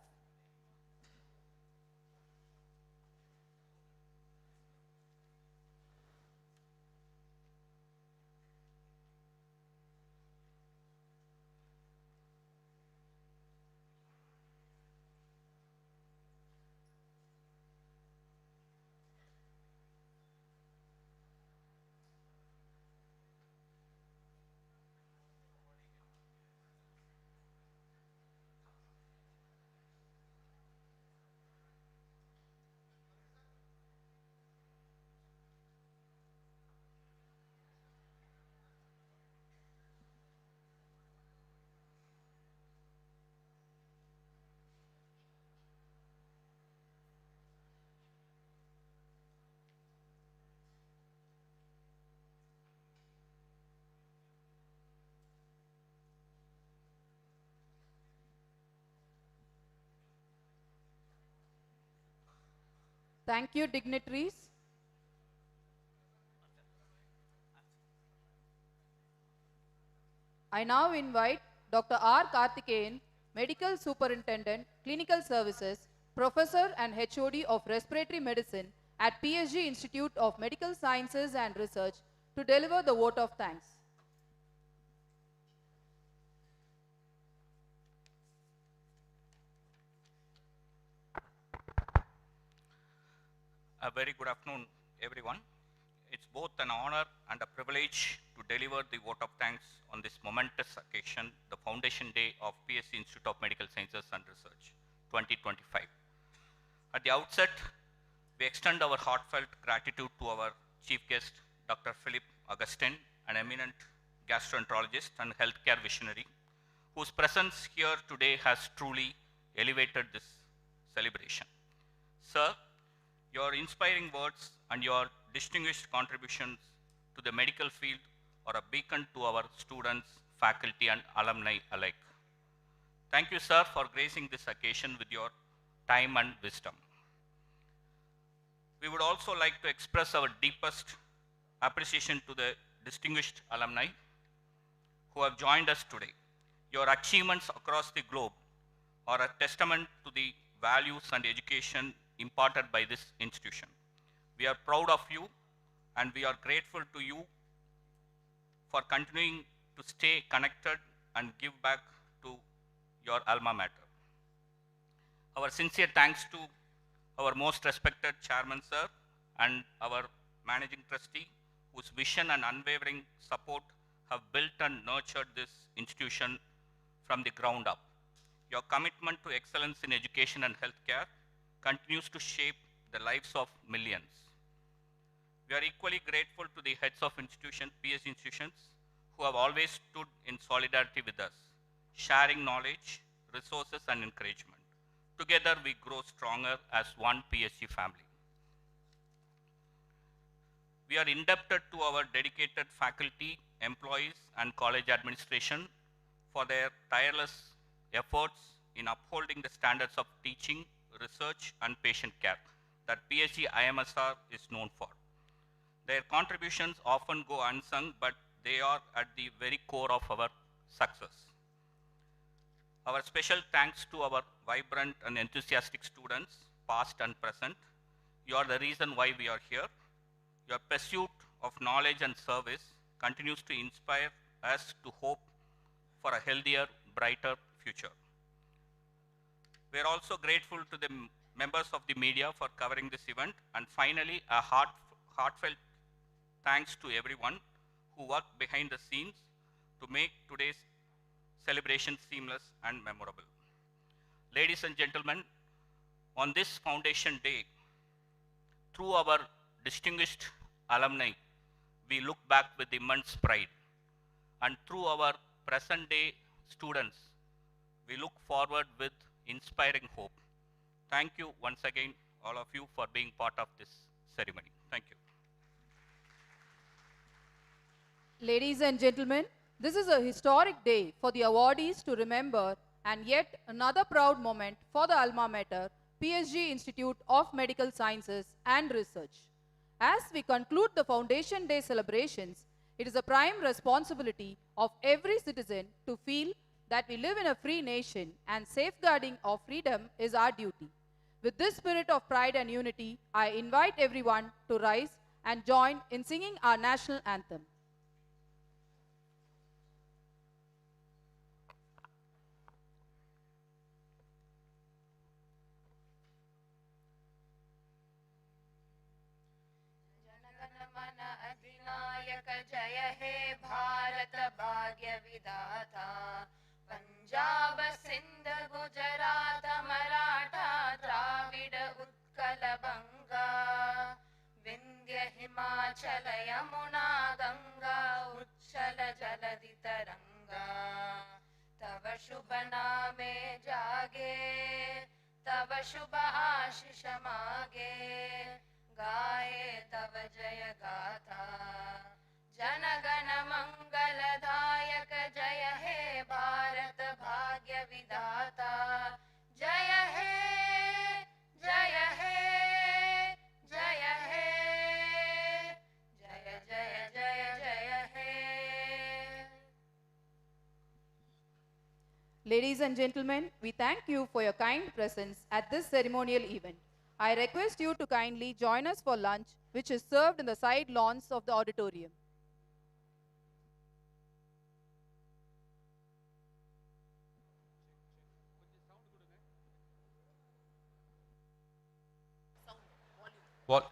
Thank you, dignitaries. I now invite Dr. R. Karthikeyan, Medical Superintendent, Clinical Services, Professor and HOD of Respiratory Medicine at PSG Institute of Medical Sciences and Research, to deliver the vote of thanks. A very good afternoon, everyone. It's both an honor and a privilege to deliver the vote of thanks on this momentous occasion, the Foundation Day of PSG Institute of Medical Sciences and Research 2025. At the outset, we extend our heartfelt gratitude to our chief guest, Dr. Philip Augustine, an eminent gastroenterologist and healthcare visionary, whose presence here today has truly elevated this celebration. Sir, your inspiring words and your distinguished contributions to the medical field are a beacon to our students, faculty, and alumni alike. Thank you, sir, for gracing this occasion with your time and wisdom. We would also like to express our deepest appreciation to the distinguished alumni who have joined us today. Your achievements across the globe are a testament to the values and education imparted by this institution. We are proud of you and we are grateful to you for continuing to stay connected and give back to your alma mater. Our sincere thanks to our most respected chairman, sir, and our managing trustee, whose vision and unwavering support have built and nurtured this institution from the ground up. Your commitment to excellence in education and healthcare continues to shape the lives of millions. We are equally grateful to the heads of PSG institutions, who have always stood in solidarity with us, sharing knowledge, resources, and encouragement. Together, we grow stronger as one PSG family. We are indebted to our dedicated faculty, employees, and college administration for their tireless efforts in upholding the standards of teaching, research, and patient care that PSG IMS&R is known for. Their contributions often go unsung, but they are at the very core of our success. Our special thanks to our vibrant and enthusiastic students, past and present. You are the reason why we are here. Your pursuit of knowledge and service continues to inspire us to hope for a healthier, brighter future. We are also grateful to the members of the media for covering this event. And finally, a heartfelt thanks to everyone who worked behind the scenes to make today's celebration seamless and memorable. Ladies and gentlemen, on this Foundation Day, through our distinguished alumni, we look back with immense pride. And through our present day students, we look forward with inspiring hope. Thank you once again, all of you, for being part of this ceremony. Thank you. Ladies and gentlemen, this is a historic day for the awardees to remember, and yet another proud moment for the alma mater, PSG Institute of Medical Sciences and Research. As we conclude the Foundation Day celebrations, it is a prime responsibility of every citizen to feel that we live in a free nation and safeguarding of freedom is our duty. With this spirit of pride and unity, I invite everyone to rise and join in singing our national anthem. जय हे भारत भाग्य विधाता पंजाब सिंध गुजरात मराठा द्राविड उत्कल बंगा विंध्य हिमाचल यमुना गंगा उच्छल जलधि तरंगा तव शुभ नामे जागे तव शुभ आशीष मागे गाए तव जय गाथा जनगण मंगलदायक जय हे भारत भाग्य विधाता जय हे जय हे जय हे जय जय जय जय हे. Ladies and gentlemen, we thank you for your kind presence at this ceremonial event. I request you to kindly join us for lunch, which is served in the side lawns of the auditorium. What?